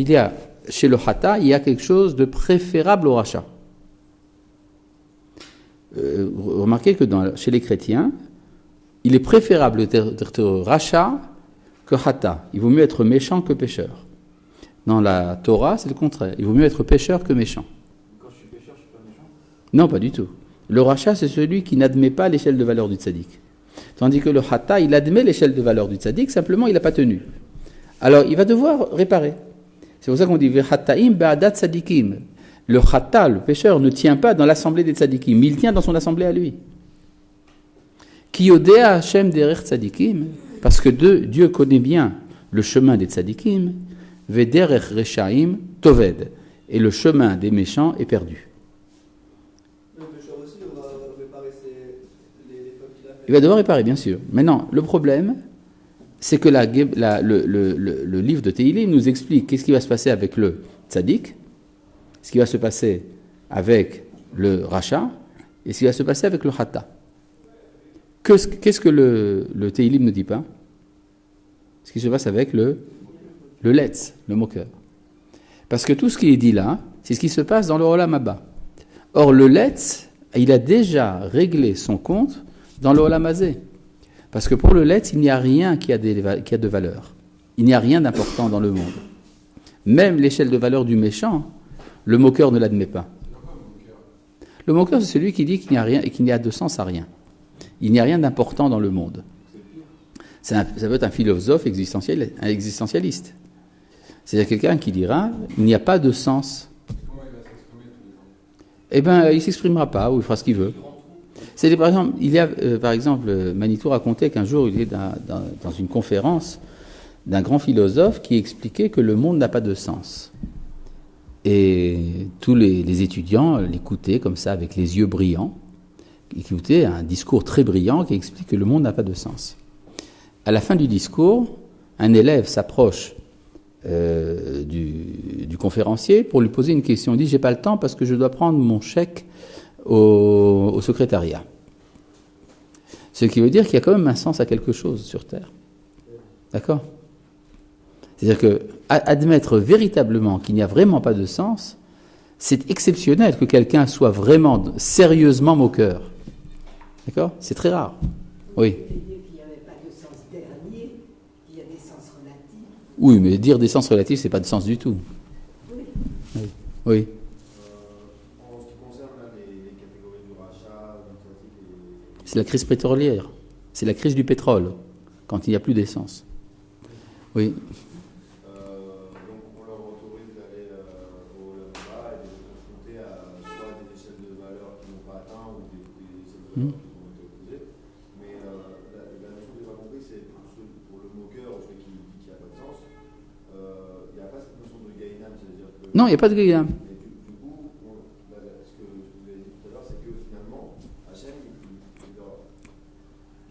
chez le hata, il y a quelque chose de préférable au rachat. Remarquez que chez les chrétiens, il est préférable d'être rachat que hata. Il vaut mieux être méchant que pécheur. Dans la Torah, c'est le contraire. Il vaut mieux être pécheur que méchant. Quand je suis pécheur, je ne suis pas méchant ? Non, pas du tout. Le rachat, c'est celui qui n'admet pas l'échelle de valeur du tzaddik. Tandis que le hata, il admet l'échelle de valeur du tzaddik, simplement il n'a pas tenu. Alors, il va devoir réparer. C'est pour ça qu'on dit Ve'hataim ba'adat tzadikim. Le hata, le pécheur, ne tient pas dans l'assemblée des tzadikim, mais il tient dans son assemblée à lui. Ki yodea Hashem derer tzadikim, parce que Dieu connaît bien le chemin des tzadikim, ve'derer reshaim toved, et le chemin des méchants est perdu. Le pécheur aussi devra réparer les fautes qu'il a fait. Il va devoir réparer, bien sûr. Maintenant, le problème, c'est que le livre de Tehilim nous explique qu'est-ce qui va se passer avec le tzaddik, ce qui va se passer avec le rachat, et ce qui va se passer avec le hata. Qu'est-ce que le Tehilim ne dit pas ? Ce qui se passe avec le letz, le moqueur. Parce que tout ce qui est dit là, c'est ce qui se passe dans le Olam Haba. Or, le letz, il a déjà réglé son compte dans le Olam Hazé. Parce que pour le Letz, il n'y a rien qui a de valeur. Il n'y a rien d'important dans le monde. Même l'échelle de valeur du méchant, le moqueur ne l'admet pas. Le moqueur, c'est celui qui dit qu'il n'y a rien et qu'il n'y a de sens à rien. Il n'y a rien d'important dans le monde. Ça peut être un philosophe existentialiste. C'est-à-dire quelqu'un qui dira il n'y a pas de sens. Comment il va s'exprimer tous les ans? Eh bien, il ne s'exprimera pas ou il fera ce qu'il veut. C'est, par exemple, il y a, par exemple, Manitou racontait qu'un jour, il est dans une conférence d'un grand philosophe qui expliquait que le monde n'a pas de sens. Et tous les étudiants l'écoutaient comme ça, avec les yeux brillants. Ils écoutaient un discours très brillant qui explique que le monde n'a pas de sens. À la fin du discours, un élève s'approche du conférencier pour lui poser une question. Il dit « J'ai pas le temps parce que je dois prendre mon chèque au secrétariat. » Ce qui veut dire qu'il y a quand même un sens à quelque chose sur Terre. D'accord ? C'est-à-dire que admettre véritablement qu'il n'y a vraiment pas de sens, c'est exceptionnel que quelqu'un soit vraiment sérieusement moqueur. D'accord ? C'est très rare. Oui. Oui, mais dire des sens relatifs, c'est pas de sens du tout. Oui. Oui. En ce qui concerne là, les catégories du rachat, c'est la crise pétrolière. C'est la crise du pétrole, quand il n'y a plus d'essence. Oui. donc on leur autorise d'aller au Lama et de se confronter à soit des échelles de valeur qui n'ont pas atteint ou des échelles de valeur qui ont été opposées. Mais la notion que je n'ai pas compris, c'est pour le moqueur ou celui qui dit qu'il n'y a pas de sens, il n'y a pas cette notion de Gaïnam, c'est-à-dire que... Non, il n'y a pas de Gaïnam. Du coup, ce que vous avez dit tout à l'heure, c'est que finalement, Hachem,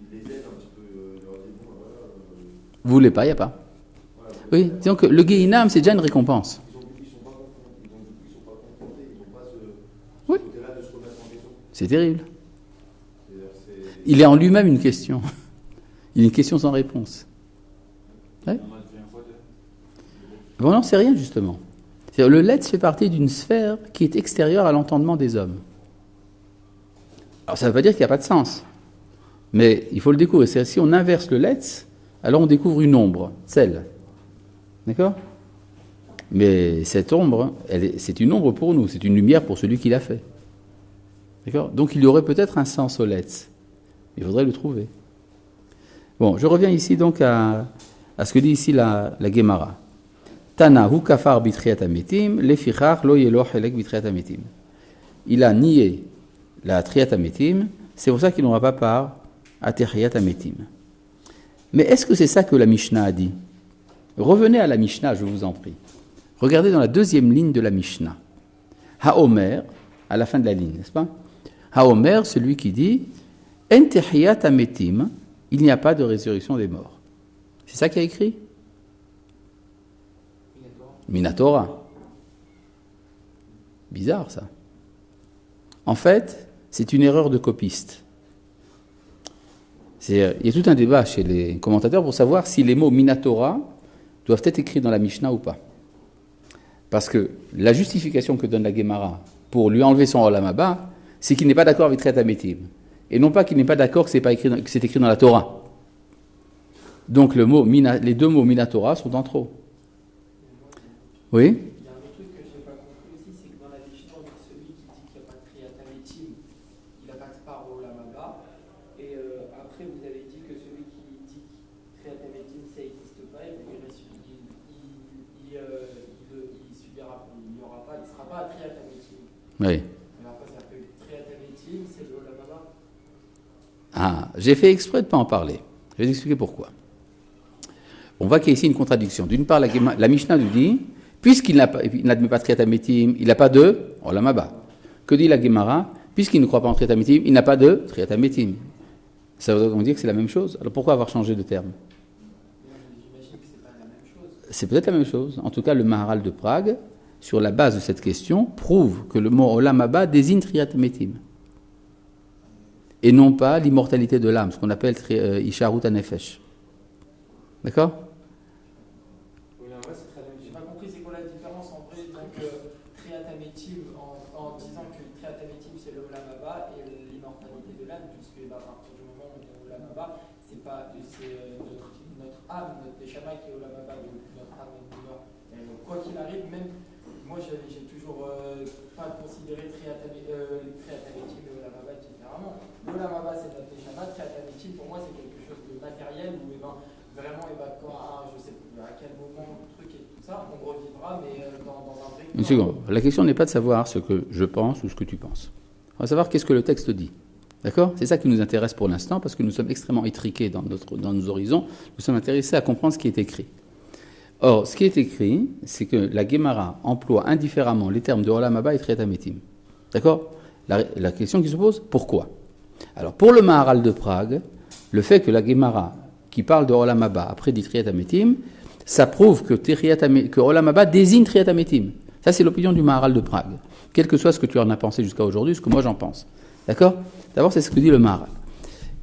il les aide un petit peu, il leur dit, bon, voilà... Vous voulez pas, il n'y a pas. Voilà, oui, donc le Gaïnam, c'est déjà une récompense. Ils sont pas confrontés, ils n'ont pas ce oui. côté-là de se remettre en question. C'est terrible. Il est en lui-même une question. Il est une question sans réponse. Ouais. Bon, non, c'est rien, justement. Le Letz fait partie d'une sphère qui est extérieure à l'entendement des hommes. Alors, ça ne veut pas dire qu'il n'y a pas de sens. Mais il faut le découvrir. C'est-à-dire, si on inverse le Letz, alors on découvre une ombre, celle. D'accord ? Mais cette ombre, c'est une ombre pour nous, c'est une lumière pour celui qui l'a fait. D'accord ? Donc il y aurait peut-être un sens au Letz. Il faudrait le trouver. Bon, je reviens ici donc à ce que dit ici la Gemara. Tana hu kafar bitriat ametim, lefichach lo yelo chelek bitriat ametim. Il a nié la triat ametim, c'est pour ça qu'il n'aura pas part à techriat ametim. Mais est-ce que c'est ça que la Mishnah a dit ? Revenez à la Mishnah, je vous en prie. Regardez dans la deuxième ligne de la Mishnah. Haomer, à la fin de la ligne, n'est-ce pas ? Haomer, celui qui dit « En techriat ametim » il n'y a pas de résurrection des morts. C'est ça qu'il y a écrit ? Minatora. Bizarre, ça. En fait, c'est une erreur de copiste. Il y a tout un débat chez les commentateurs pour savoir si les mots Minatora doivent être écrits dans la Mishnah ou pas. Parce que la justification que donne la Gemara pour lui enlever son Olam Haba, c'est qu'il n'est pas d'accord avec Triat Ametim. Et non pas qu'il n'est pas d'accord que c'est écrit dans la Torah. Donc les deux mots Minatora sont en trop. Oui ? Il y a un autre truc que je n'ai pas compris aussi, c'est que dans la Mishnah, on dit celui qui dit qu'il n'y a pas de Triat Ametim, il n'a pas de part au Olam Haba. Et après, vous avez dit que celui qui dit que Triat Ametim, ça n'existe pas, il subira, il n'y aura pas, il ne sera pas à Triat Ametim. Oui. Mais après, ça peut être Triat Ametim, c'est le Olam Haba. Ah, j'ai fait exprès de ne pas en parler. Je vais vous expliquer pourquoi. On voit qu'il y a ici une contradiction. D'une part, la Mishnah nous dit, puisqu'il n'admet pas de Triat Ametim, il n'a pas de Olam Haba. Que dit la Gemara ? Puisqu'il ne croit pas en Triat Ametim, il n'a pas de Triat Ametim. Ça veut donc dire que c'est la même chose. Alors pourquoi avoir changé de terme ? J'imagine que ce n'est pas la même chose. C'est peut-être la même chose. En tout cas, le Maharal de Prague, sur la base de cette question, prouve que le mot Olam Haba désigne Triat Ametim. Et non pas l'immortalité de l'âme, ce qu'on appelle Isharut HaNefesh. D'accord ? Oui, en vrai, c'est très bien. J'ai pas compris, c'est quoi la différence en vrai, donc Triat Ametim, en disant que Triat Ametim c'est le Olam Haba et l'immortalité de l'âme, puisque à partir du moment où on est au Olam Haba, c'est pas notre âme, notre Neshama qui est Olam Haba, donc notre âme et notre quoi qu'il arrive, même moi j'ai toujours pas considéré Triatamétim et Olam Haba différemment. Olam Haba c'est notre Neshama, Triatamétim pour moi c'est quelque chose de matériel où vraiment quand je sais à quel moment le truc et tout ça, on revivra, mais dans un vrai. Une seconde. La question n'est pas de savoir ce que je pense ou ce que tu penses. On va savoir qu'est-ce que le texte dit. D'accord ? C'est ça qui nous intéresse pour l'instant, parce que nous sommes extrêmement étriqués dans nos horizons. Nous sommes intéressés à comprendre ce qui est écrit. Or, ce qui est écrit, c'est que la Gemara emploie indifféremment les termes de Olam Haba et Triatamétim. D'accord ? La question qui se pose, pourquoi ? Alors, pour le Maharal de Prague, le fait que la Gemara, qui parle de Olam Haba après dit Triatamétim, ça prouve que Olam Haba désigne Triatamétim. Ça, c'est l'opinion du Maharal de Prague. Quel que soit ce que tu en as pensé jusqu'à aujourd'hui, ce que moi j'en pense. D'accord ? D'abord, c'est ce que dit le Maharal.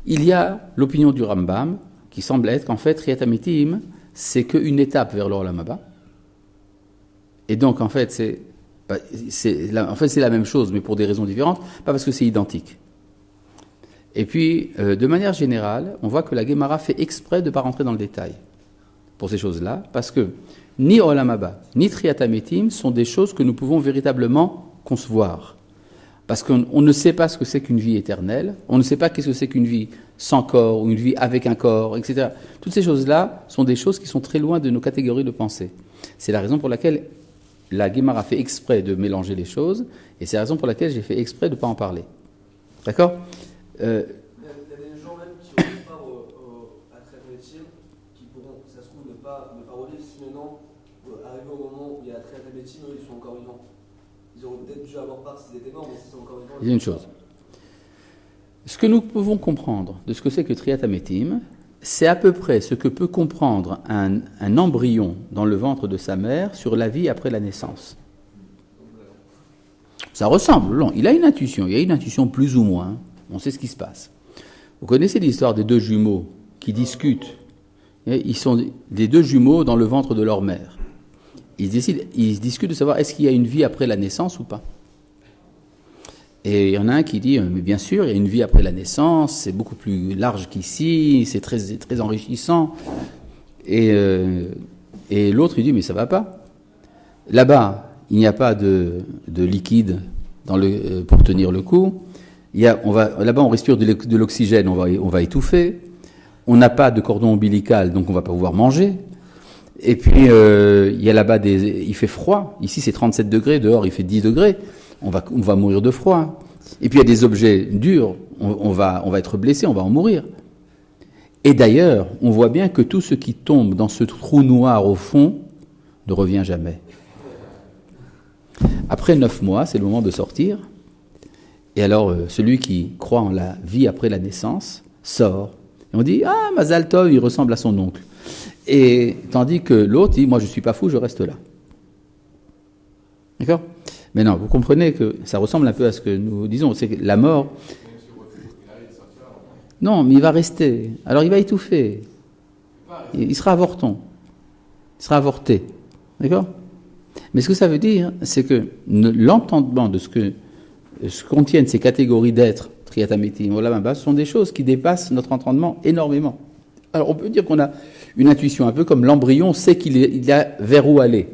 Il y a l'opinion du Rambam, qui semble être qu'en fait, Triatamétim, c'est qu'une étape vers le Olam Haba. Et donc, en fait, c'est la même chose, mais pour des raisons différentes, pas parce que c'est identique. Et puis, de manière générale, on voit que la Gemara fait exprès de ne pas rentrer dans le détail pour ces choses-là, parce que ni Olam Haba, ni Triatamétim sont des choses que nous pouvons véritablement concevoir. Parce qu'on ne sait pas ce que c'est qu'une vie éternelle, on ne sait pas qu'est-ce que c'est qu'une vie sans corps, ou une vie avec un corps, etc. Toutes ces choses-là sont des choses qui sont très loin de nos catégories de pensée. C'est la raison pour laquelle la Gemara fait exprès de mélanger les choses, et c'est la raison pour laquelle j'ai fait exprès de ne pas en parler. D'accord ? Il y a des gens même qui ont part à Triatamétim qui pourront, ça se trouve, ne pas revivre si maintenant, arrivé au moment où il y a Triatamétim, eux ils sont encore vivants. Ils auraient peut-être dû avoir part s'ils étaient morts, mais s'ils sont encore vivants. Il y a une chose. Ce que nous pouvons comprendre de ce que c'est que Triatamétim, c'est à peu près ce que peut comprendre un embryon dans le ventre de sa mère sur la vie après la naissance. Ça ressemble, non, il y a une intuition plus ou moins, on sait ce qui se passe. Vous connaissez l'histoire des deux jumeaux qui discutent. Ils sont des deux jumeaux dans le ventre de leur mère. Ils discutent de savoir est-ce qu'il y a une vie après la naissance ou pas. Et il y en a un qui dit, mais bien sûr, il y a une vie après la naissance, c'est beaucoup plus large qu'ici, c'est très, très enrichissant. Et l'autre, il dit, mais ça va pas. Là-bas, il n'y a pas de liquide pour tenir le coup. Là-bas, on respire de l'oxygène, on va étouffer. On n'a pas de cordon ombilical, donc on va pas pouvoir manger. Et puis, il y a là-bas il fait froid. Ici, c'est 37 degrés. Dehors, il fait 10 degrés. On va mourir de froid. Et puis, il y a des objets durs. On va être blessé, on va en mourir. Et d'ailleurs, on voit bien que tout ce qui tombe dans ce trou noir au fond ne revient jamais. Après 9 mois, c'est le moment de sortir. Et alors, celui qui croit en la vie après la naissance sort. Et on dit, ah, Mazal Tov, il ressemble à son oncle. Et tandis que l'autre dit, moi je ne suis pas fou, je reste là. D'accord ? Mais non, vous comprenez que ça ressemble un peu à ce que nous disons, c'est que la mort... Non, mais il va rester. Alors il va étouffer. Il sera avorton. Il sera avorté. D'accord ? Mais ce que ça veut dire, c'est que l'entendement de ce que contiennent ces catégories d'êtres, Triatamétim, Olam Haba, sont des choses qui dépassent notre entendement énormément. Alors on peut dire qu'on a une intuition, un peu comme l'embryon sait qu'il a vers où aller.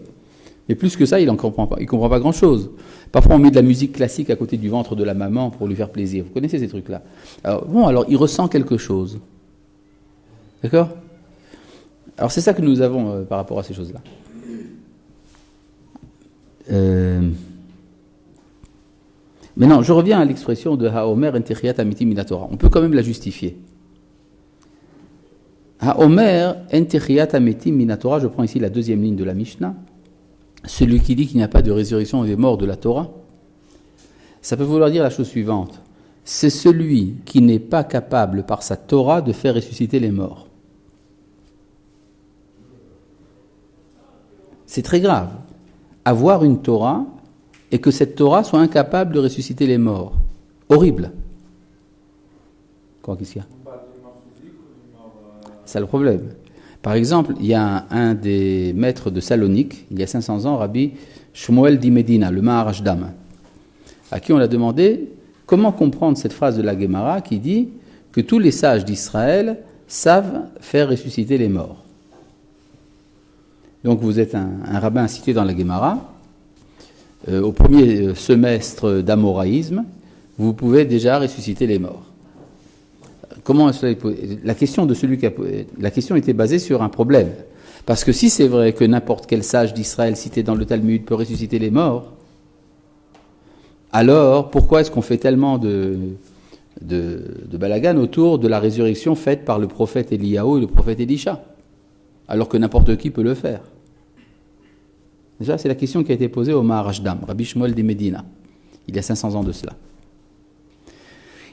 Mais plus que ça, il ne comprend pas. Il comprend pas grand-chose. Parfois, on met de la musique classique à côté du ventre de la maman pour lui faire plaisir. Vous connaissez ces trucs-là. Alors il ressent quelque chose. D'accord ? Alors c'est ça que nous avons par rapport à ces choses-là. Maintenant, je reviens à l'expression de Haomer en Triatamétim minatora. On peut quand même la justifier. Haomer en Triatamétim minatora, je prends ici la deuxième ligne de la Mishnah. Celui qui dit qu'il n'y a pas de résurrection des morts de la Torah, ça peut vouloir dire la chose suivante. C'est celui qui n'est pas capable par sa Torah de faire ressusciter les morts. C'est très grave. Avoir une Torah et que cette Torah soit incapable de ressusciter les morts. Horrible. Quoi, qu'est-ce qu'il y a ? C'est le problème. Par exemple, il y a un des maîtres de Salonique, il y a 500 ans, Rabbi Shmuel d'Imedina, le Maharashdam, à qui on a demandé comment comprendre cette phrase de la Gemara qui dit que tous les sages d'Israël savent faire ressusciter les morts. Donc vous êtes un rabbin cité dans la Guémara. Au premier semestre d'amoraïsme, vous pouvez déjà ressusciter les morts. Comment cela est posé ? La question était basée sur un problème. Parce que si c'est vrai que n'importe quel sage d'Israël cité dans le Talmud peut ressusciter les morts, alors pourquoi est-ce qu'on fait tellement de balagan autour de la résurrection faite par le prophète Eliyahu et le prophète Elisha, alors que n'importe qui peut le faire? Déjà, c'est la question qui a été posée au Maharashdam, Rabbi Shmuel de Médina, il y a 500 ans de cela.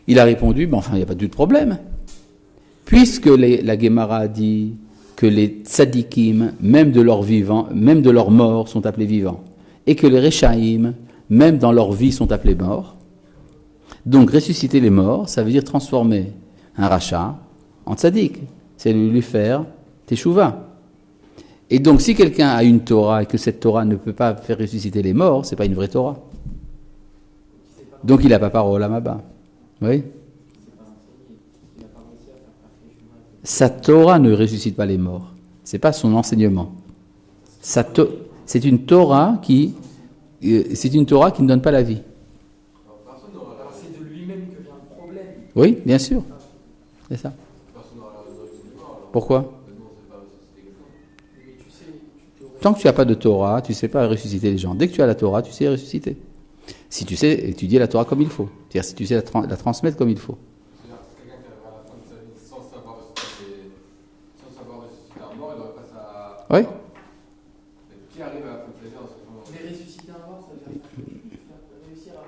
Il a répondu, il n'y a pas de problème. Puisque la Gemara dit que les tzadikim, même de leur mort, sont appelés vivants, et que les Rechaïm, même dans leur vie, sont appelés morts. Donc, ressusciter les morts, ça veut dire transformer un rachat en tzadik. C'est lui faire teshuva. Et donc, si quelqu'un a une Torah et que cette Torah ne peut pas faire ressusciter les morts, c'est pas une vraie Torah. Donc, il n'a pas part au Olam Haba. Oui. Sa Torah ne ressuscite pas les morts. C'est pas son enseignement. C'est une Torah qui ne donne pas la vie. C'est de lui-même que vient le problème. Oui, bien sûr. C'est ça. Pourquoi ? Tant que tu n'as pas de Torah, tu ne sais pas ressusciter les gens. Dès que tu as la Torah, tu sais ressusciter. Si tu sais étudier la Torah comme il faut. C'est-à-dire si tu sais la transmettre comme il faut. C'est-à-dire que quelqu'un qui arrive à la fin de sa vie sans savoir ressusciter un mort, il n'aurait pas sa... Oui. Mais qui arrive à la fin de sa vie en ce moment ? Mais ressusciter un mort, ça veut dire réussir à...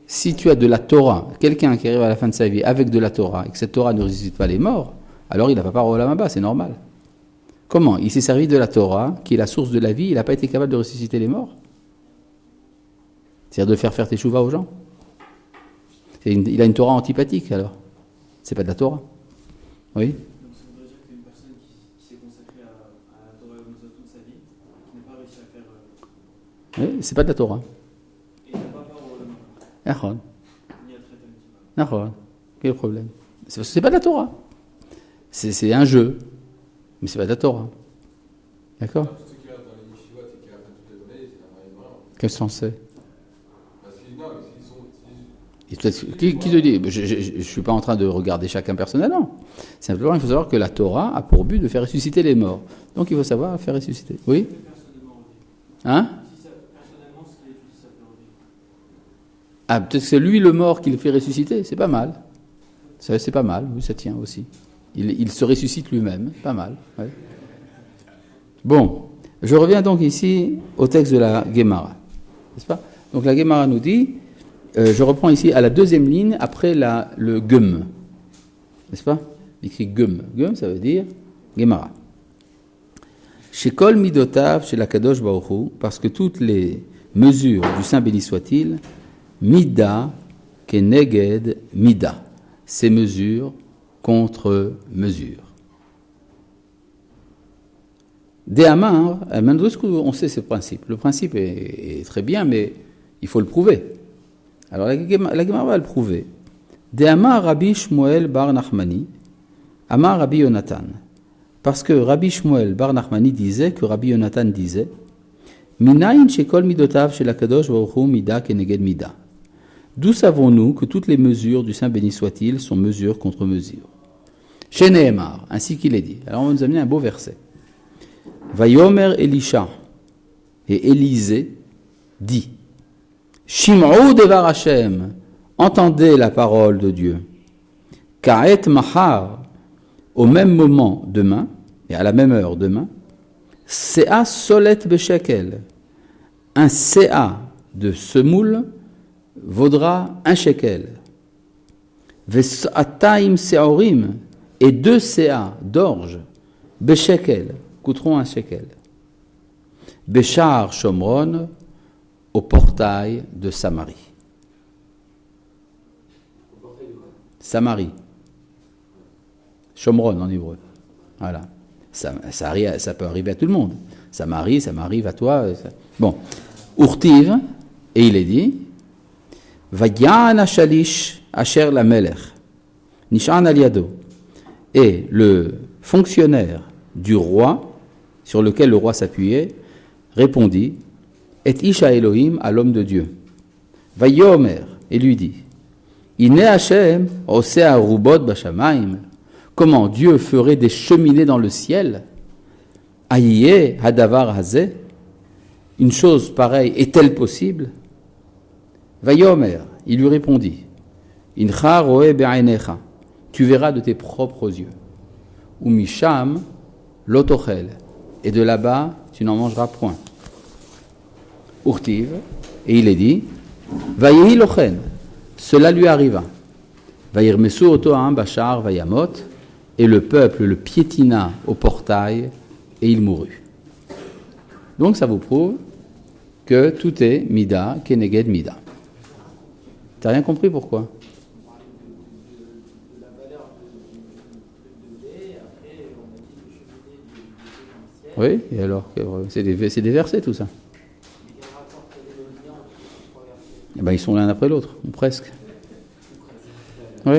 Si tu as de la Torah, quelqu'un qui arrive à la fin de sa vie avec de la Torah, et que cette Torah ne ressuscite pas les morts, alors il n'a pas part au Olam Haba, c'est normal. Comment ? Il s'est servi de la Torah, qui est la source de la vie, il n'a pas été capable de ressusciter les morts. C'est-à-dire de faire teshuva aux gens. Il a une Torah antipathique, alors. C'est pas de la Torah. Oui ? Donc ça voudrait dire qu'une personne qui s'est consacrée à la Torah toute sa vie, qui n'a pas réussi à faire... Oui, c'est pas de la Torah. Et n'a pas part au Olam Haba. Ni à traiter Quel problème ? C'est pas de la Torah. C'est un jeu. Mais c'est pas de la Torah. D'accord ? Tout ce qu'il y a dans les yeshivot, c'est qu'il y a pas toutes les données, c'est la vraie. Qu'est-ce qu'on sait ? Parce qu'ils sont... Qui te dit ? Je ne suis pas en train de regarder chacun personnellement. Simplement, il faut savoir que la Torah a pour but de faire ressusciter les morts. Donc, il faut savoir faire ressusciter. Oui ? Hein ? Personnellement, ce qu'il étudie, ça peut revivre. Ah, peut-être que c'est lui le mort qui le fait ressusciter. C'est pas mal. C'est pas mal. Oui, ça tient aussi. Il se ressuscite lui-même. Pas mal. Ouais. Bon. Je reviens donc ici au texte de la Gemara. N'est-ce pas ? Donc, la Gemara nous dit... je reprends ici à la deuxième ligne après le gum. N'est-ce pas ? Il écrit gum. Gum, ça veut dire Gemara. Chez Kol Midotav, chez la Kadosh Baruch Hu, parce que toutes les mesures du Saint béni soit-il, Mida keneged Mida. Ces mesures contre mesures. Des Amar, on sait ce principe. Le principe est très bien, mais il faut le prouver. Alors la Gemara va le prouver. De Amar Rabbi Shmuel bar Nachmani, Amar Rabbi Yonatan. Parce que Rabbi Shmuel bar Nachmani disait que Rabbi Yonatan disait Minayin shekol midotav shel HaKadosh Baruch Hu mida keneged mida. D'où savons-nous que toutes les mesures du Saint béni soit-il sont mesures contre mesures? Chez Nehemar, ainsi qu'il est dit. Alors on va nous amener un beau verset. Vayomer Elisha, et Élisée dit Shim'u devar Hashem, entendez la parole de Dieu. Ka'et mahar, au même moment demain, et à la même heure demain, Sea solet beshekel, un Sea de semoule vaudra un shekel. Ves'ataim se'orim, et 2 Sea d'orge, beshekel, coûteront un shekel. Béchar Shomron, au portail de Samarie. Samarie. Shomron en hébreu. Voilà. Ça peut arriver à tout le monde. Ça m'arrive à toi. Bon. Urtiv, et il est dit Vayan Ashalish Asher la Melech, Nishan Aliado. Et le fonctionnaire du roi, sur lequel le roi s'appuyait, répondit, et Isha Elohim à l'homme de Dieu. Vayomer, et lui dit, Ine Hashem osea rubot bashamaim. Comment Dieu ferait des cheminées dans le ciel? Aïe hadavar hazeh. Une chose pareille est-elle possible? Vayomer, il lui répondit, Incha roe be'ainecha. Tu verras de tes propres yeux. Ou misham lotochel. Et de là-bas, tu n'en mangeras point. Urtiv, et il est dit, Vayehi lochen. Cela lui arriva. Vayirmesu oto ha'am bashar vayamot. Et le peuple le piétina au portail et il mourut. Donc ça vous prouve que tout est mida, keneged mida. T'as rien compris pourquoi? De la valeur de blé, après on a dit de cheminer du Oui, et alors c'est des versets tout ça. Mais quel rapport quel est le lien entre les trois versets? Eh ben, ils sont l'un après l'autre, ou presque. Oui.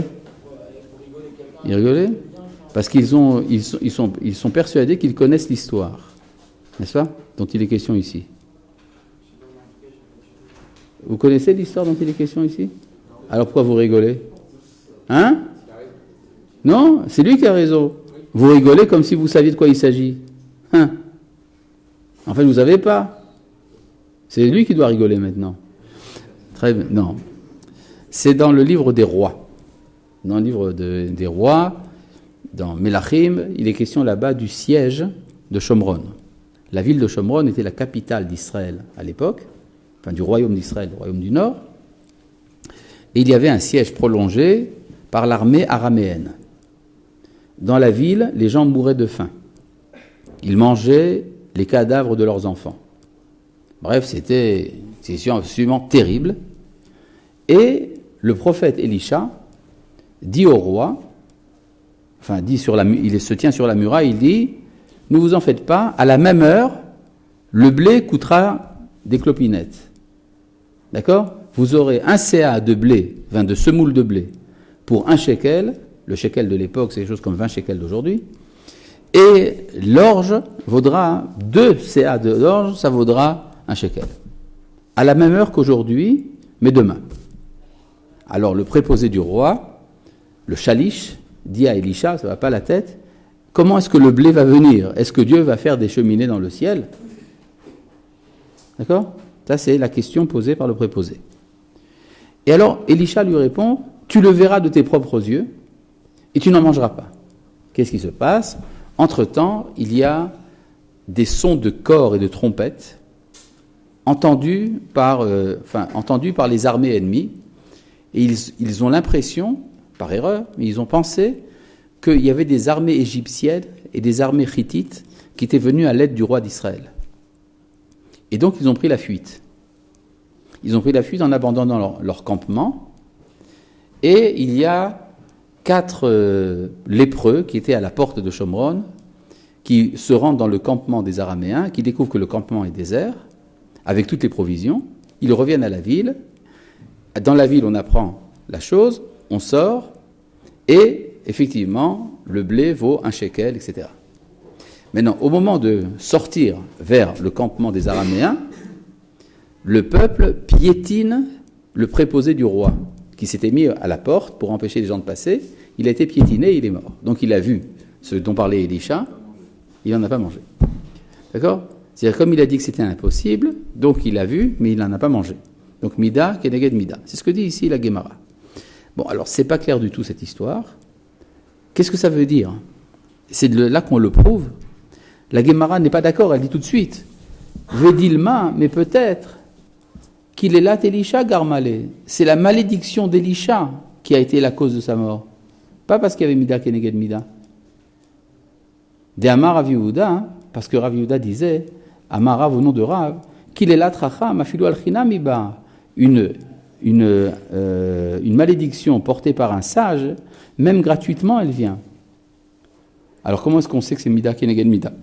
Ils rigolaient? Parce qu'ils sont persuadés qu'ils connaissent l'histoire. N'est-ce pas? Dont il est question ici. Vous connaissez l'histoire dont il est question ici? Alors pourquoi vous rigolez? Hein? Non, c'est lui qui a raison. Vous rigolez comme si vous saviez de quoi il s'agit. Hein? En fait, vous ne savez pas. C'est lui qui doit rigoler maintenant. Très bien. Non. C'est dans le livre des rois. Dans le livre des rois, dans Melachim, il est question là-bas du siège de Shomron. La ville de Shomron était la capitale d'Israël à l'époque, enfin du royaume d'Israël, le royaume du Nord. Et il y avait un siège prolongé par l'armée araméenne. Dans la ville, les gens mouraient de faim. Ils mangeaient les cadavres de leurs enfants. Bref, c'était absolument terrible. Et le prophète Élisha dit au roi, enfin il se tient sur la muraille, il dit, ne vous en faites pas, à la même heure, le blé coûtera des clopinettes. D'accord? Vous aurez un CA de blé, de semoule de blé, pour 1 shekel, le shekel de l'époque c'est quelque chose comme 20 shekels d'aujourd'hui, et l'orge vaudra 2 CA de l'orge, ça vaudra 1 shekel. À la même heure qu'aujourd'hui, mais demain. Alors le préposé du roi, le chalish, dit à Élisha, ça ne va pas la tête, comment est-ce que le blé va venir? Est-ce que Dieu va faire des cheminées dans le ciel? D'accord? Ça, c'est la question posée par le préposé. Et alors, Élisha lui répond, tu le verras de tes propres yeux et tu n'en mangeras pas. Qu'est-ce qui se passe? Entre-temps, il y a des sons de cors et de trompettes entendus par les armées ennemies. Et ils ont l'impression, par erreur, mais ils ont pensé qu'il y avait des armées égyptiennes et des armées hittites qui étaient venues à l'aide du roi d'Israël. Et donc, ils ont pris la fuite. Ils ont pris la fuite en abandonnant leur campement. Et il y a 4 lépreux qui étaient à la porte de Shomron, qui se rendent dans le campement des Araméens, qui découvrent que le campement est désert, avec toutes les provisions. Ils reviennent à la ville. Dans la ville, on apprend la chose, on sort, et effectivement, le blé vaut 1 shekel, etc. Maintenant, au moment de sortir vers le campement des Araméens, le peuple piétine le préposé du roi, qui s'était mis à la porte pour empêcher les gens de passer. Il a été piétiné, il est mort. Donc il a vu ce dont parlait Élisha, il n'en a pas mangé. D'accord? C'est-à-dire, comme il a dit que c'était impossible, donc il a vu, mais il n'en a pas mangé. Donc mida, keneged mida. C'est ce que dit ici la Gemara. Bon, alors, c'est pas clair du tout cette histoire. Qu'est-ce que ça veut dire? C'est de là qu'on le prouve. La Gemara n'est pas d'accord, elle dit tout de suite. Vedilma, mais peut-être qu'il est là, Elisha Garmalé. C'est la malédiction d'Elisha qui a été la cause de sa mort. Pas parce qu'il y avait mida, keneged mida. De Amar Rav Yehuda, parce que Rav Yehuda disait, Amar Rav au nom de Rav, qu'il est là, tracha, mafilu al-chinam iba. Une malédiction portée par un sage, même gratuitement, elle vient. Alors comment est-ce qu'on sait que c'est mida keneged mida?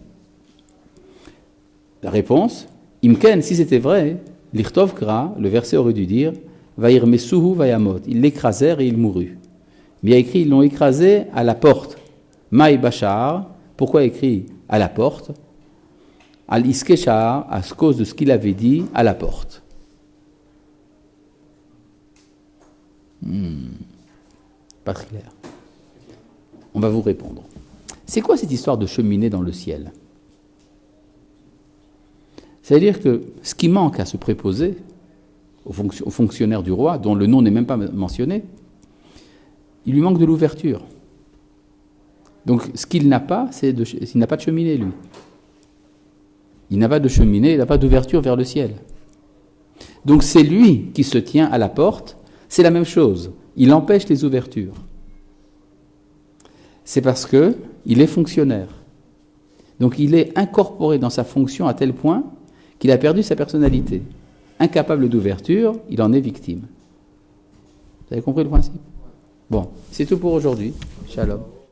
La réponse, imken, si c'était vrai, l'irtov kra, le verset aurait dû dire, vaïr mesuhu vayamot, ils l'écrasèrent et il mourut. Mais il y a écrit, ils l'ont écrasé à la porte. Maï Bachar, pourquoi écrit à la porte? Al-Iskeshar, à cause de ce qu'il avait dit à la porte. Pas très clair. On va vous répondre. C'est quoi cette histoire de cheminée dans le ciel? C'est-à-dire que ce qui manque à ce préposé, au fonctionnaire du roi, dont le nom n'est même pas mentionné, il lui manque de l'ouverture. Donc ce qu'il n'a pas, il n'a pas de cheminée, lui. Il n'a pas de cheminée, il n'a pas d'ouverture vers le ciel. Donc c'est lui qui se tient à la porte, c'est la même chose. Il empêche les ouvertures. C'est parce qu'il est fonctionnaire. Donc il est incorporé dans sa fonction à tel point qu'il a perdu sa personnalité. Incapable d'ouverture, il en est victime. Vous avez compris le principe? Bon, c'est tout pour aujourd'hui. Shalom.